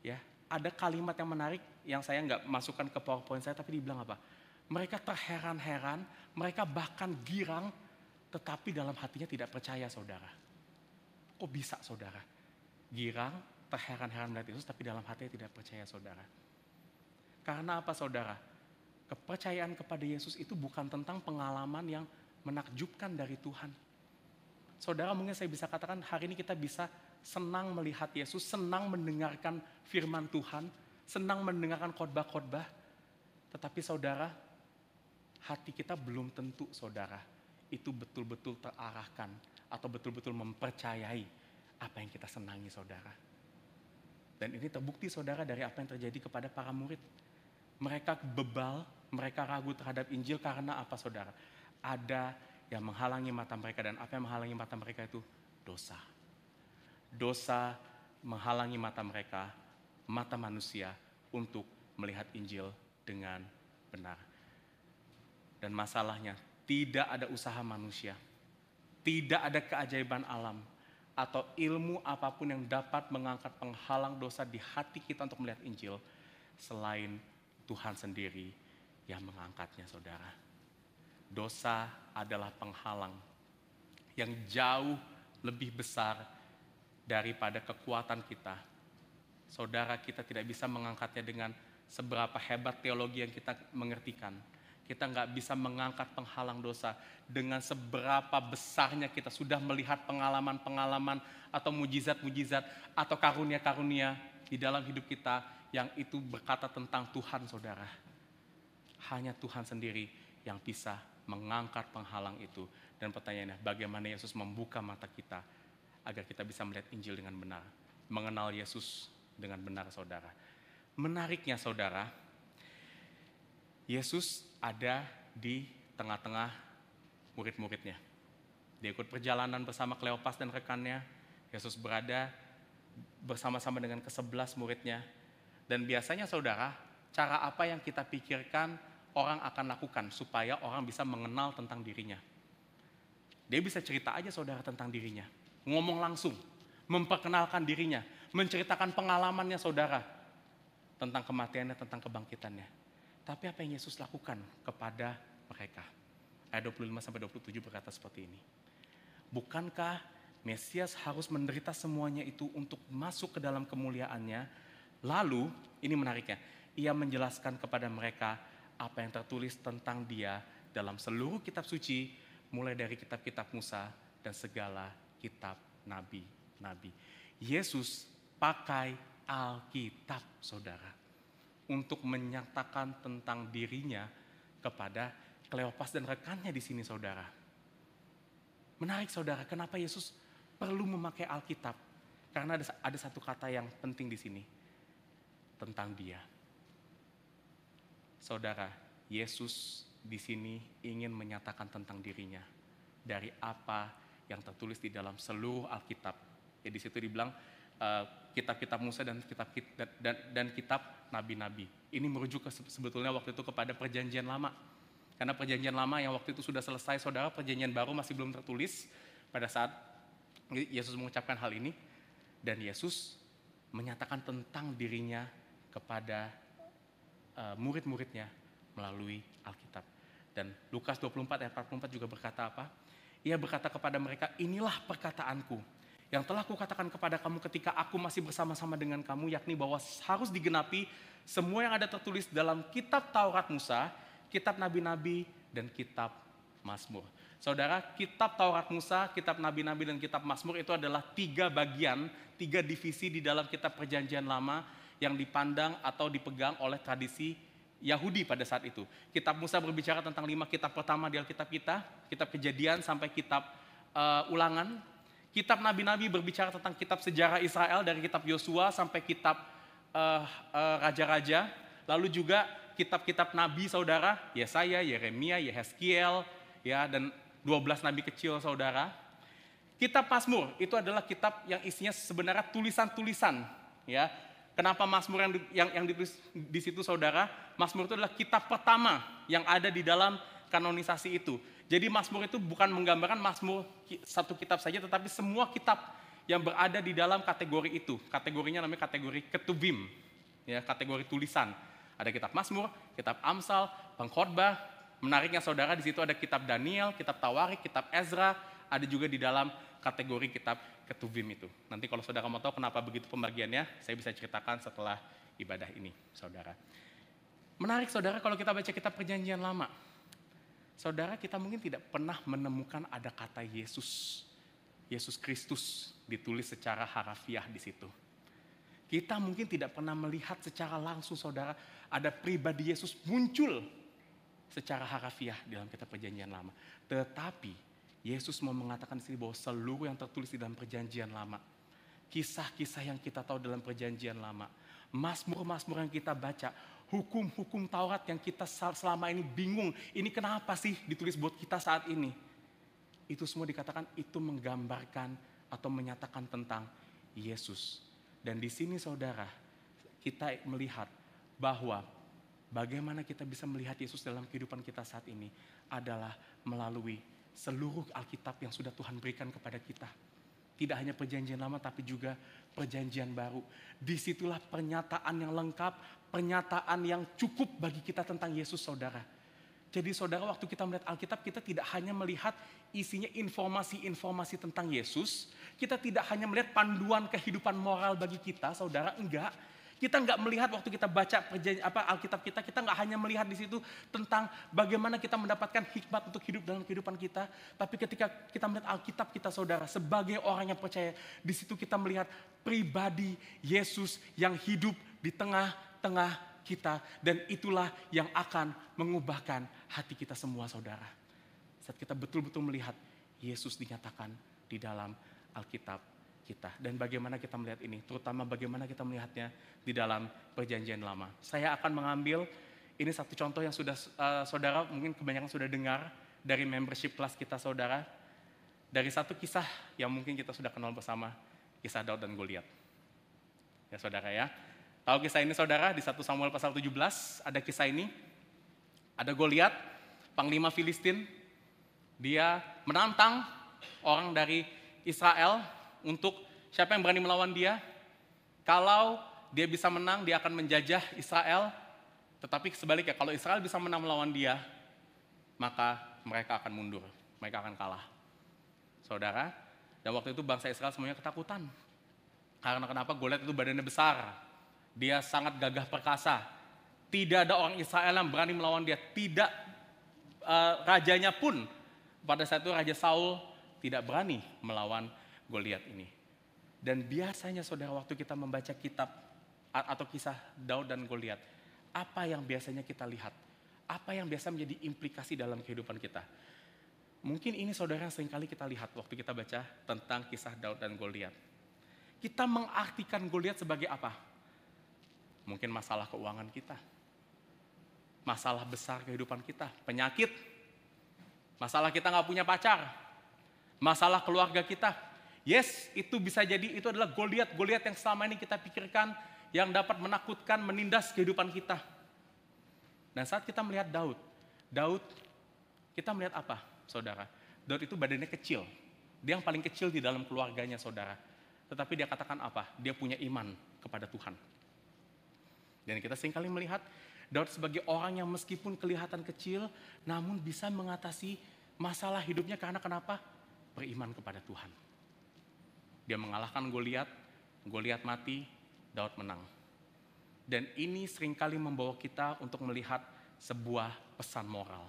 Speaker 2: Ya, ada kalimat yang menarik yang saya nggak masukkan ke PowerPoint saya, tapi dibilang apa? Mereka terheran-heran, mereka bahkan girang, tetapi dalam hatinya tidak percaya saudara. Kok bisa saudara? Girang, terheran-heran melihat Yesus, tapi dalam hatinya tidak percaya saudara. Karena apa saudara? Kepercayaan kepada Yesus itu bukan tentang pengalaman yang menakjubkan dari Tuhan. Saudara, mungkin saya bisa katakan hari ini kita bisa senang melihat Yesus, senang mendengarkan firman Tuhan, senang mendengarkan khotbah-khotbah. Tetapi saudara, hati kita belum tentu saudara itu betul-betul terarahkan atau betul-betul mempercayai apa yang kita senangi saudara. Dan ini terbukti saudara dari apa yang terjadi kepada para murid. Mereka bebal, mereka ragu terhadap Injil karena apa saudara? Ada yang menghalangi mata mereka, dan apa yang menghalangi mata mereka itu? Dosa. Dosa menghalangi mata mereka, mata manusia untuk melihat Injil dengan benar. Dan masalahnya, tidak ada usaha manusia, tidak ada keajaiban alam, atau ilmu apapun yang dapat mengangkat penghalang dosa di hati kita untuk melihat Injil, selain Tuhan sendiri yang mengangkatnya saudara. Dosa adalah penghalang yang jauh lebih besar daripada kekuatan kita. Saudara, kita tidak bisa mengangkatnya dengan seberapa hebat teologi yang kita mengertikan. Kita nggak bisa mengangkat penghalang dosa dengan seberapa besarnya kita sudah melihat pengalaman-pengalaman atau mujizat-mujizat atau karunia-karunia di dalam hidup kita yang itu berkata tentang Tuhan saudara. Hanya Tuhan sendiri yang bisa mengangkat penghalang itu. Dan pertanyaannya, bagaimana Yesus membuka mata kita agar kita bisa melihat Injil dengan benar, mengenal Yesus dengan benar saudara. Menariknya saudara, Yesus ada di tengah-tengah murid-muridnya. Dia ikut perjalanan bersama Kleopas dan rekannya. Yesus berada bersama-sama dengan ke-11 muridnya. Dan biasanya saudara, cara apa yang kita pikirkan orang akan lakukan supaya orang bisa mengenal tentang dirinya? Dia bisa cerita aja saudara tentang dirinya. Ngomong langsung, memperkenalkan dirinya, menceritakan pengalamannya saudara tentang kematiannya, tentang kebangkitannya. Tapi apa yang Yesus lakukan kepada mereka? Ayat 25-27 berkata seperti ini. Bukankah Mesias harus menderita semuanya itu untuk masuk ke dalam kemuliaannya? Lalu, ini menariknya, ia menjelaskan kepada mereka apa yang tertulis tentang dia dalam seluruh kitab suci, mulai dari kitab-kitab Musa dan segala kitab nabi-nabi. Yesus pakai Alkitab, saudara, untuk menyatakan tentang dirinya kepada Kleopas dan rekannya di sini, saudara. Menarik, saudara, kenapa Yesus perlu memakai Alkitab? Karena ada satu kata yang penting di sini tentang dia. Saudara, Yesus di sini ingin menyatakan tentang dirinya dari apa yang tertulis di dalam seluruh Alkitab Ya di situ dibilang kitab-kitab Musa dan kitab nabi-nabi. Ini merujuk sebetulnya waktu itu kepada perjanjian lama. Karena perjanjian lama yang waktu itu sudah selesai, saudara, perjanjian baru masih belum tertulis pada saat Yesus mengucapkan hal ini. Dan Yesus menyatakan tentang dirinya kepada murid-muridnya melalui Alkitab. Dan Lukas 24 ayat 44 juga berkata apa? Ia berkata kepada mereka, inilah perkataanku yang telah kukatakan kepada kamu ketika aku masih bersama-sama dengan kamu, yakni bahwa harus digenapi semua yang ada tertulis dalam kitab Taurat Musa, kitab nabi-nabi, dan kitab Mazmur. Saudara, kitab Taurat Musa, kitab nabi-nabi, dan kitab Mazmur itu adalah 3 bagian, 3 divisi di dalam kitab perjanjian lama yang dipandang atau dipegang oleh tradisi Yahudi pada saat itu. Kitab Musa berbicara tentang 5 kitab pertama di Alkitab kita, kitab Kejadian sampai kitab Ulangan. Kitab nabi-nabi berbicara tentang kitab sejarah Israel dari kitab Yosua sampai kitab raja-raja. Lalu juga kitab-kitab nabi, saudara, Yesaya, Yeremia, Yehezkiel, ya, dan 12 nabi kecil, saudara. Kitab Mazmur itu adalah kitab yang isinya sebenarnya tulisan-tulisan, ya. Kenapa Mazmur yang ditulis di situ, saudara? Mazmur itu adalah kitab pertama yang ada di dalam kanonisasi itu. Jadi Mazmur itu bukan menggambarkan Mazmur satu kitab saja, tetapi semua kitab yang berada di dalam kategori itu. Kategorinya namanya kategori ketubim, ya, kategori tulisan. Ada kitab Mazmur, kitab Amsal, Pengkhotbah. Menariknya, saudara, di situ ada kitab Daniel, kitab Tawarik, kitab Ezra, ada juga di dalam kategori kitab ketubim itu. Nanti kalau saudara mau tahu kenapa begitu pembagiannya, saya bisa ceritakan setelah ibadah ini, saudara. Menarik, saudara, kalau kita baca kitab perjanjian lama. Saudara, kita mungkin tidak pernah menemukan ada kata Yesus Kristus ditulis secara harafiah di situ. Kita mungkin tidak pernah melihat secara langsung, saudara, ada pribadi Yesus muncul secara harafiah dalam kitab perjanjian lama. Tetapi Yesus mau mengatakan di sini bahwa seluruh yang tertulis di dalam perjanjian lama, kisah-kisah yang kita tahu dalam perjanjian lama, Mazmur-Mazmur yang kita baca, hukum-hukum Taurat yang kita selama ini bingung, ini kenapa sih ditulis buat kita saat ini? Itu semua dikatakan itu menggambarkan atau menyatakan tentang Yesus. Dan di sini, saudara, kita melihat bahwa bagaimana kita bisa melihat Yesus dalam kehidupan kita saat ini adalah melalui seluruh Alkitab yang sudah Tuhan berikan kepada kita. Tidak hanya perjanjian lama tapi juga perjanjian baru. Disitulah pernyataan yang lengkap, pernyataan yang cukup bagi kita tentang Yesus, saudara. Jadi saudara, waktu kita melihat Alkitab, kita tidak hanya melihat isinya informasi-informasi tentang Yesus. Kita tidak hanya melihat panduan kehidupan moral bagi kita, saudara, enggak. Kita enggak melihat waktu kita baca Alkitab kita enggak hanya melihat di situ tentang bagaimana kita mendapatkan hikmat untuk hidup dalam kehidupan kita. Tapi ketika kita melihat Alkitab kita, saudara, sebagai orang yang percaya, di situ kita melihat pribadi Yesus yang hidup di tengah-tengah kita. Dan itulah yang akan mengubahkan hati kita semua, saudara. Saat kita betul-betul melihat Yesus dinyatakan di dalam Alkitab kita. Dan bagaimana kita melihat ini, terutama bagaimana kita melihatnya di dalam perjanjian lama. Saya akan mengambil ini satu contoh yang sudah saudara mungkin kebanyakan sudah dengar dari membership kelas kita, saudara. Dari satu kisah yang mungkin kita sudah kenal bersama, kisah Daud dan Goliat. Ya, saudara, ya. Tahu kisah ini, saudara? Di 1 Samuel pasal 17 ada kisah ini. Ada Goliat, panglima Filistin. Dia menantang orang dari Israel untuk siapa yang berani melawan dia. Kalau dia bisa menang, dia akan menjajah Israel. Tetapi sebaliknya, kalau Israel bisa menang melawan dia, maka mereka akan mundur, mereka akan kalah. Saudara, dan waktu itu bangsa Israel semuanya ketakutan. Karena kenapa? Goliat itu badannya besar, dia sangat gagah perkasa. Tidak ada orang Israel yang berani melawan dia. Tidak, rajanya pun pada saat itu Raja Saul tidak berani melawan Goliat ini. Dan biasanya, saudara, waktu kita membaca kitab atau kisah Daud dan Goliat, apa yang biasanya kita lihat? Apa yang biasa menjadi implikasi dalam kehidupan kita? Mungkin ini, saudara, yang seringkali kita lihat waktu kita baca tentang kisah Daud dan Goliat. Kita mengartikan Goliat sebagai apa? Mungkin masalah keuangan kita, masalah besar kehidupan kita, penyakit, masalah kita nggak punya pacar, masalah keluarga kita. Yes, itu bisa jadi itu adalah Goliat yang selama ini kita pikirkan yang dapat menakutkan, menindas kehidupan kita. Dan saat kita melihat Daud kita melihat apa, saudara? Daud itu badannya kecil. Dia yang paling kecil di dalam keluarganya, saudara. Tetapi dia katakan apa? Dia punya iman kepada Tuhan. Dan kita seringkali melihat Daud sebagai orang yang meskipun kelihatan kecil, namun bisa mengatasi masalah hidupnya karena kenapa? Beriman kepada Tuhan. Dia mengalahkan Goliat mati, Daud menang. Dan ini seringkali membawa kita untuk melihat sebuah pesan moral.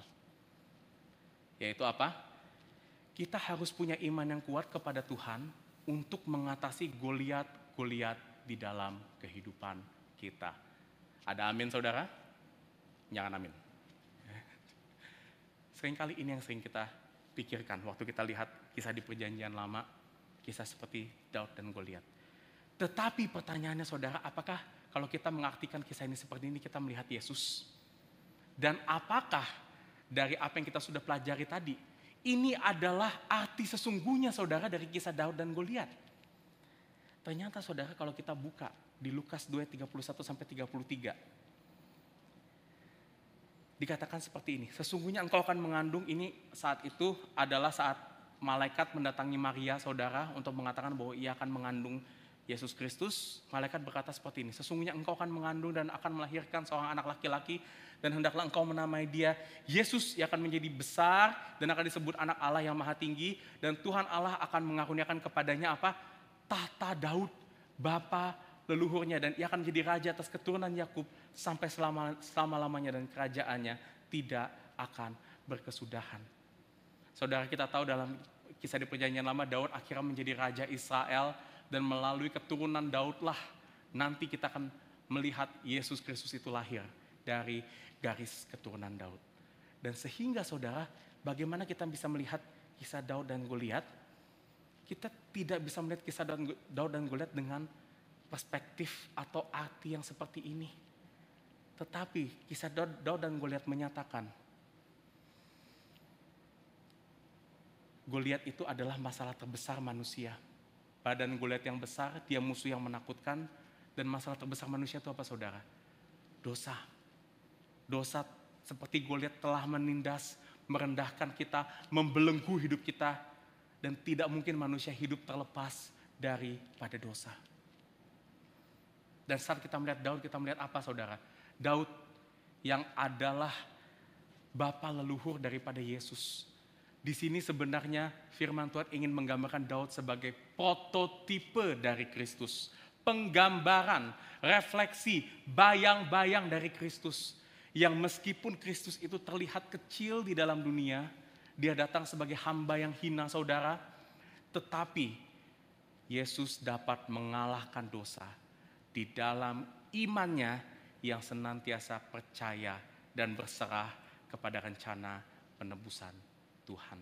Speaker 2: Yaitu apa? Kita harus punya iman yang kuat kepada Tuhan untuk mengatasi Goliat di dalam kehidupan kita. Ada amin, saudara? Jangan amin. Seringkali ini yang sering kita pikirkan waktu kita lihat kisah di Perjanjian Lama, kisah seperti Daud dan Goliat. Tetapi pertanyaannya, saudara, apakah kalau kita mengartikan kisah ini seperti ini kita melihat Yesus? Dan apakah dari apa yang kita sudah pelajari tadi, ini adalah arti sesungguhnya, saudara, dari kisah Daud dan Goliat? Ternyata, saudara, kalau kita buka di Lukas 2:31-33, dikatakan seperti ini. Sesungguhnya engkau akan mengandung, ini saat itu adalah saat malaikat mendatangi Maria, saudara, untuk mengatakan bahwa ia akan mengandung Yesus Kristus. Malaikat berkata seperti ini, sesungguhnya engkau akan mengandung dan akan melahirkan seorang anak laki-laki, dan hendaklah engkau menamai dia Yesus. Ia akan menjadi besar dan akan disebut anak Allah yang maha tinggi, dan Tuhan Allah akan mengaruniakan kepadanya apa? Tahta Daud, bapa leluhurnya, dan ia akan menjadi raja atas keturunan Yakub sampai selama-lamanya, dan kerajaannya tidak akan berkesudahan. Saudara, kita tahu dalam kisah di Perjanjian Lama, Daud akhirnya menjadi raja Israel, dan melalui keturunan Daudlah nanti kita akan melihat Yesus Kristus itu lahir dari garis keturunan Daud. Dan sehingga, saudara, bagaimana kita bisa melihat kisah Daud dan Goliat? Kita tidak bisa melihat kisah Daud dan Goliat dengan perspektif atau arti yang seperti ini. Tetapi kisah Daud dan Goliat menyatakan Goliat itu adalah masalah terbesar manusia. Badan Goliat yang besar, dia musuh yang menakutkan, dan masalah terbesar manusia itu apa, saudara? Dosa. Dosa seperti Goliat telah menindas, merendahkan kita, membelenggu hidup kita, dan tidak mungkin manusia hidup terlepas daripada dosa. Dan saat kita melihat Daud, kita melihat apa, saudara? Daud yang adalah bapa leluhur daripada Yesus. Di sini sebenarnya firman Tuhan ingin menggambarkan Daud sebagai prototipe dari Kristus. Penggambaran, refleksi, bayang-bayang dari Kristus. Yang meskipun Kristus itu terlihat kecil di dalam dunia, dia datang sebagai hamba yang hina, saudara. Tetapi Yesus dapat mengalahkan dosa di dalam imannya yang senantiasa percaya dan berserah kepada rencana penebusan Tuhan.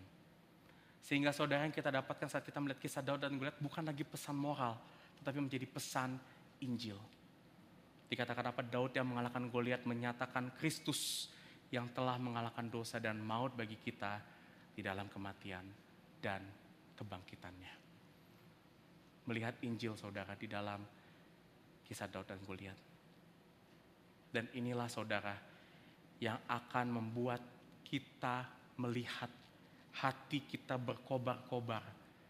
Speaker 2: Sehingga, saudara, yang kita dapatkan saat kita melihat kisah Daud dan Goliat bukan lagi pesan moral, tetapi menjadi pesan Injil. Dikatakan apa? Daud yang mengalahkan Goliat menyatakan Kristus yang telah mengalahkan dosa dan maut bagi kita di dalam kematian dan kebangkitannya. Melihat Injil, saudara, di dalam kisah Daud dan Goliat. Dan inilah, saudara, yang akan membuat kita melihat hati kita berkobar-kobar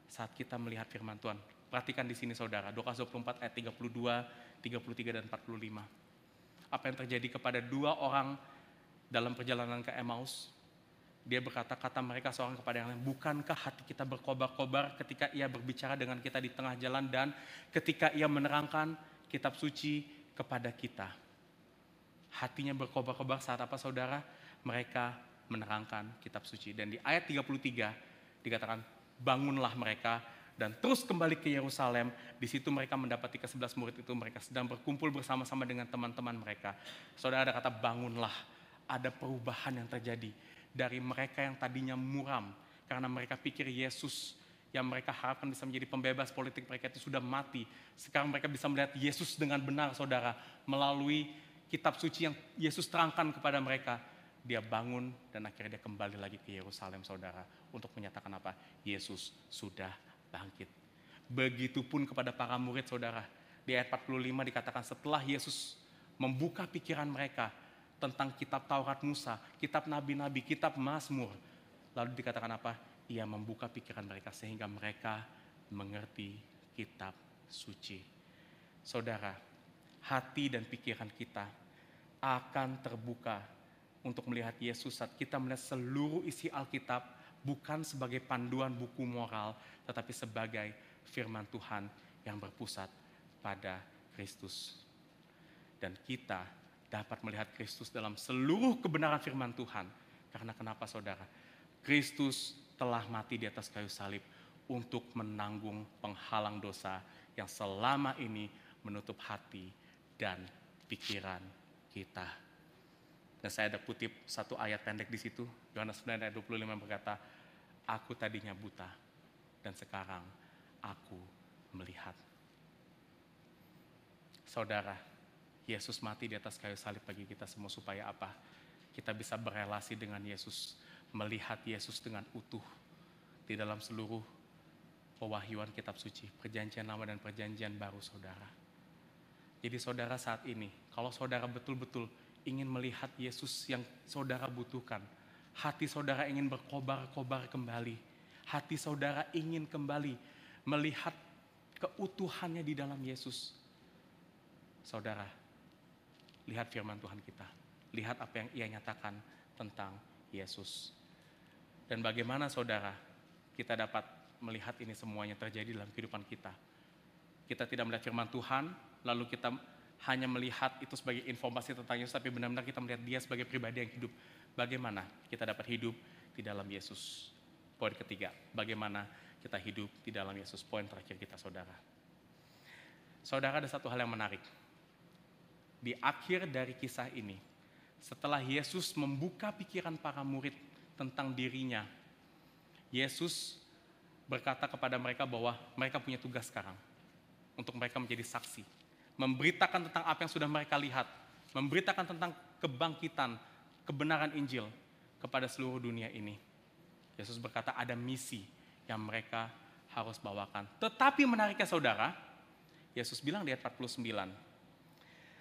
Speaker 2: saat kita melihat firman Tuhan. Perhatikan di sini, saudara, Lukas 24 ayat 32, 33 dan 45. Apa yang terjadi kepada dua orang dalam perjalanan ke Emmaus? Dia berkata, kata mereka seorang kepada yang lain, bukankah hati kita berkobar-kobar ketika ia berbicara dengan kita di tengah jalan dan ketika ia menerangkan kitab suci kepada kita? Hatinya berkobar-kobar saat apa, saudara? Mereka menerangkan kitab suci. Dan di ayat 33 dikatakan, bangunlah mereka dan terus kembali ke Yerusalem. Di situ mereka mendapati ke-11 murid itu, mereka sedang berkumpul bersama-sama dengan teman-teman mereka. Saudara, ada kata bangunlah. Ada perubahan yang terjadi dari mereka yang tadinya muram karena mereka pikir Yesus yang mereka harapkan bisa menjadi pembebas politik mereka itu sudah mati. Sekarang mereka bisa melihat Yesus dengan benar, saudara, melalui kitab suci yang Yesus terangkan kepada mereka. Dia bangun dan akhirnya dia kembali lagi ke Yerusalem, saudara, untuk menyatakan apa? Yesus sudah bangkit. Begitupun kepada para murid saudara. Di ayat 45 dikatakan setelah Yesus membuka pikiran mereka tentang kitab Taurat Musa, kitab Nabi-Nabi, kitab Mazmur. Lalu dikatakan apa? Ia membuka pikiran mereka sehingga mereka mengerti kitab suci. Saudara, hati dan pikiran kita akan terbuka untuk melihat Yesus saat kita melihat seluruh isi Alkitab bukan sebagai panduan buku moral, tetapi sebagai firman Tuhan yang berpusat pada Kristus. Dan kita dapat melihat Kristus dalam seluruh kebenaran firman Tuhan. Karena kenapa saudara? Kristus telah mati di atas kayu salib untuk menanggung penghalang dosa yang selama ini menutup hati dan pikiran kita. Dan saya ada kutip satu ayat pendek di situ, Yohanes 9 ayat 25 berkata, aku tadinya buta dan sekarang aku melihat. Saudara, Yesus mati di atas kayu salib bagi kita semua supaya apa? Kita bisa berelasi dengan Yesus, melihat Yesus dengan utuh di dalam seluruh pewahyuan kitab suci, perjanjian lama dan perjanjian baru saudara. Jadi saudara saat ini, kalau saudara betul-betul ingin melihat Yesus yang saudara butuhkan, hati saudara ingin berkobar-kobar kembali, hati saudara ingin kembali melihat keutuhannya di dalam Yesus. Saudara, lihat firman Tuhan kita, lihat apa yang ia nyatakan tentang Yesus. Dan bagaimana saudara, kita dapat melihat ini semuanya terjadi dalam kehidupan kita. Kita tidak melihat firman Tuhan, lalu kita hanya melihat itu sebagai informasi tentang Yesus, tapi benar-benar kita melihat dia sebagai pribadi yang hidup. Bagaimana kita dapat hidup di dalam Yesus? Poin ketiga, bagaimana kita hidup di dalam Yesus? Poin terakhir kita saudara. Saudara, ada satu hal yang menarik. Di akhir dari kisah ini, setelah Yesus membuka pikiran para murid tentang dirinya, Yesus berkata kepada mereka bahwa mereka punya tugas sekarang untuk mereka menjadi saksi, memberitakan tentang apa yang sudah mereka lihat, memberitakan tentang kebangkitan, kebenaran Injil kepada seluruh dunia ini. Yesus berkata ada misi yang mereka harus bawakan. Tetapi menariknya saudara, Yesus bilang di ayat 49,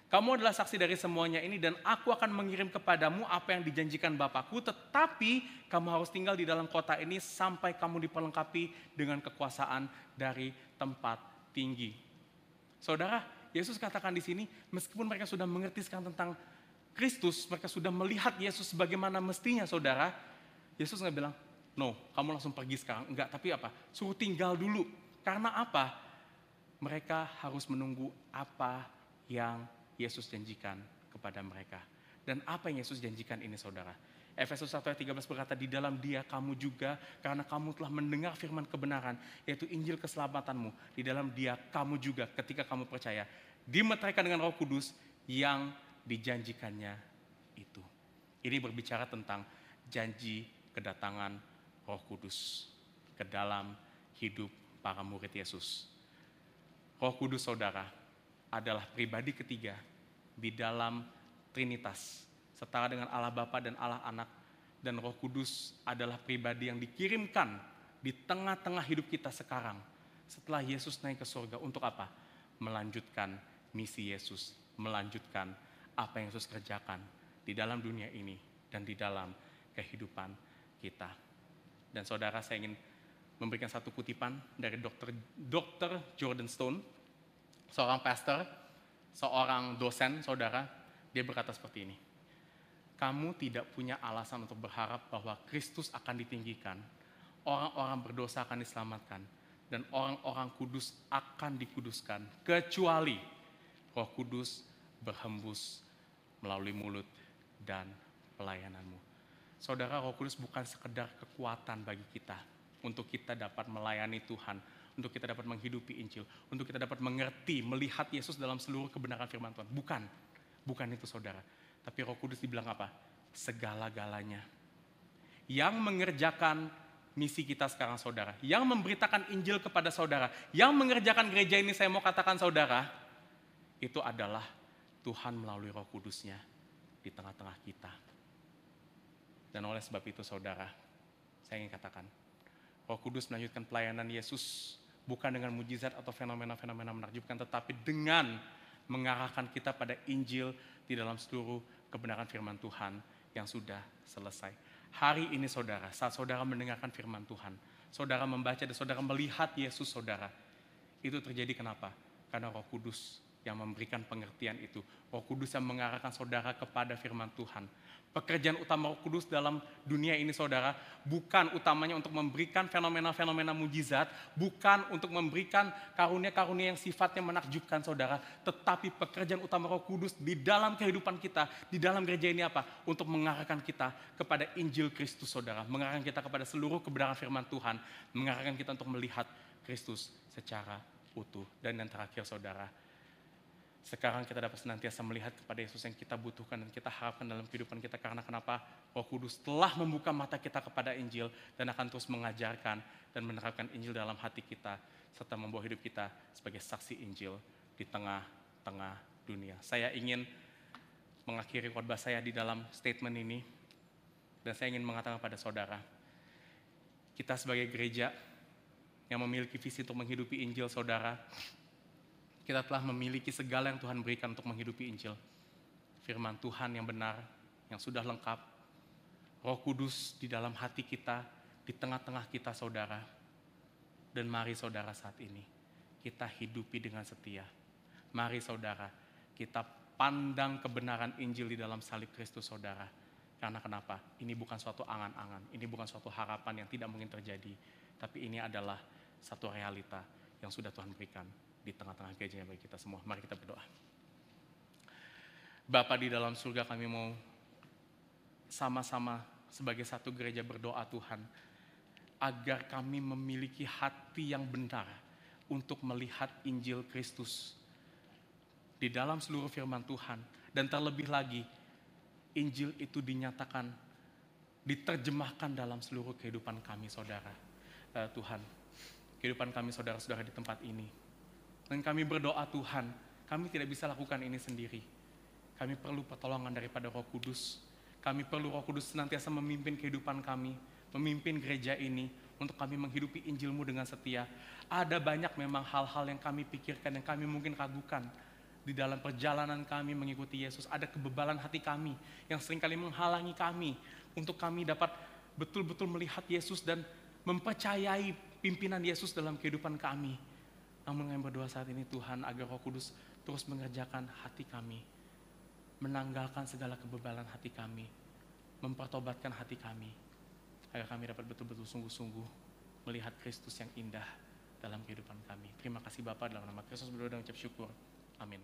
Speaker 2: kamu adalah saksi dari semuanya ini dan aku akan mengirim kepadamu apa yang dijanjikan Bapakku, tetapi kamu harus tinggal di dalam kota ini sampai kamu diperlengkapi dengan kekuasaan dari tempat tinggi. Saudara, Yesus katakan di sini, meskipun mereka sudah mengerti sekarang tentang Kristus, mereka sudah melihat Yesus sebagaimana mestinya saudara, Yesus nggak bilang, no, kamu langsung pergi sekarang. Enggak, tapi apa? Suruh tinggal dulu. Karena apa? Mereka harus menunggu apa yang Yesus janjikan kepada mereka. Dan apa yang Yesus janjikan ini saudara? Efesus 1 ayat 13 berkata, di dalam dia kamu juga, karena kamu telah mendengar firman kebenaran, yaitu Injil keselamatanmu. Di dalam dia kamu juga, ketika kamu percaya, dimeteraikan dengan Roh Kudus yang dijanjikannya itu. Ini berbicara tentang janji kedatangan Roh Kudus ke dalam hidup para murid Yesus. Roh Kudus saudara adalah pribadi ketiga di dalam Trinitas, setara dengan Allah Bapa dan Allah Anak, dan Roh Kudus adalah pribadi yang dikirimkan di tengah-tengah hidup kita sekarang setelah Yesus naik ke surga untuk apa? Melanjutkan misi Yesus, melanjutkan apa yang Yesus kerjakan di dalam dunia ini dan di dalam kehidupan kita. Dan saudara, saya ingin memberikan satu kutipan dari Dr. Jordan Stone, seorang pastor, seorang dosen, saudara. Dia berkata seperti ini, kamu tidak punya alasan untuk berharap bahwa Kristus akan ditinggikan, orang-orang berdosa akan diselamatkan, dan orang-orang kudus akan dikuduskan, kecuali Roh Kudus berhembus melalui mulut dan pelayananmu. Saudara, Roh Kudus bukan sekedar kekuatan bagi kita, untuk kita dapat melayani Tuhan, untuk kita dapat menghidupi Injil, untuk kita dapat mengerti, melihat Yesus dalam seluruh kebenaran firman Tuhan. Bukan itu saudara. Tapi Roh Kudus dibilang apa? Segala-galanya. Yang mengerjakan misi kita sekarang saudara, yang memberitakan Injil kepada saudara, yang mengerjakan gereja ini, saya mau katakan saudara, itu adalah Tuhan melalui Roh Kudusnya di tengah-tengah kita. Dan oleh sebab itu saudara, saya ingin katakan, Roh Kudus melanjutkan pelayanan Yesus bukan dengan mujizat atau fenomena-fenomena menakjubkan, tetapi dengan mengarahkan kita pada Injil di dalam seluruh kebenaran firman Tuhan yang sudah selesai. Hari ini saudara, saat saudara mendengarkan firman Tuhan, saudara membaca dan saudara melihat Yesus saudara, itu terjadi kenapa? Karena Roh Kudus yang memberikan pengertian itu. Roh Kudus yang mengarahkan saudara kepada firman Tuhan. Pekerjaan utama Roh Kudus dalam dunia ini saudara, bukan utamanya untuk memberikan fenomena-fenomena mujizat, bukan untuk memberikan karunia-karunia yang sifatnya menakjubkan saudara, tetapi pekerjaan utama Roh Kudus di dalam kehidupan kita, di dalam gereja ini apa? Untuk mengarahkan kita kepada Injil Kristus saudara, mengarahkan kita kepada seluruh kebenaran firman Tuhan, mengarahkan kita untuk melihat Kristus secara utuh. Dan yang terakhir saudara, sekarang kita dapat senantiasa melihat kepada Yesus yang kita butuhkan dan kita harapkan dalam kehidupan kita. Karena kenapa? Roh Kudus telah membuka mata kita kepada Injil dan akan terus mengajarkan dan menerapkan Injil dalam hati kita, serta membawa hidup kita sebagai saksi Injil di tengah-tengah dunia. Saya ingin mengakhiri khotbah saya di dalam statement ini, dan saya ingin mengatakan pada saudara, kita sebagai gereja yang memiliki visi untuk menghidupi Injil saudara, kita telah memiliki segala yang Tuhan berikan untuk menghidupi Injil. Firman Tuhan yang benar, yang sudah lengkap. Roh Kudus di dalam hati kita, di tengah-tengah kita saudara. Dan mari saudara saat ini, kita hidupi dengan setia. Mari saudara, kita pandang kebenaran Injil di dalam salib Kristus saudara. Karena kenapa? Ini bukan suatu angan-angan, ini bukan suatu harapan yang tidak mungkin terjadi. Tapi ini adalah satu realita yang sudah Tuhan berikan di tengah-tengah gerejanya bagi kita semua. Mari kita berdoa. Bapa di dalam surga, kami mau sama-sama sebagai satu gereja berdoa Tuhan, agar kami memiliki hati yang benar untuk melihat Injil Kristus di dalam seluruh firman Tuhan. Dan terlebih lagi, Injil itu dinyatakan, diterjemahkan dalam seluruh kehidupan kami saudara. Tuhan, kehidupan kami saudara-saudara di tempat ini. Dan kami berdoa Tuhan, kami tidak bisa lakukan ini sendiri. Kami perlu pertolongan daripada Roh Kudus. Kami perlu Roh Kudus senantiasa memimpin kehidupan kami, memimpin gereja ini, untuk kami menghidupi Injil-Mu dengan setia. Ada banyak memang hal-hal yang kami pikirkan, yang kami mungkin ragukan. Di dalam perjalanan kami mengikuti Yesus, ada kebebalan hati kami, yang seringkali menghalangi kami, untuk kami dapat betul-betul melihat Yesus dan mempercayai pimpinan Yesus dalam kehidupan kami. Namun kami berdoa saat ini Tuhan, agar Roh Kudus terus mengerjakan hati kami, menanggalkan segala kebebalan hati kami, mempertobatkan hati kami, agar kami dapat betul-betul sungguh-sungguh melihat Kristus yang indah dalam kehidupan kami. Terima kasih Bapa, dalam nama Kristus berdoa dan ucap syukur. Amin.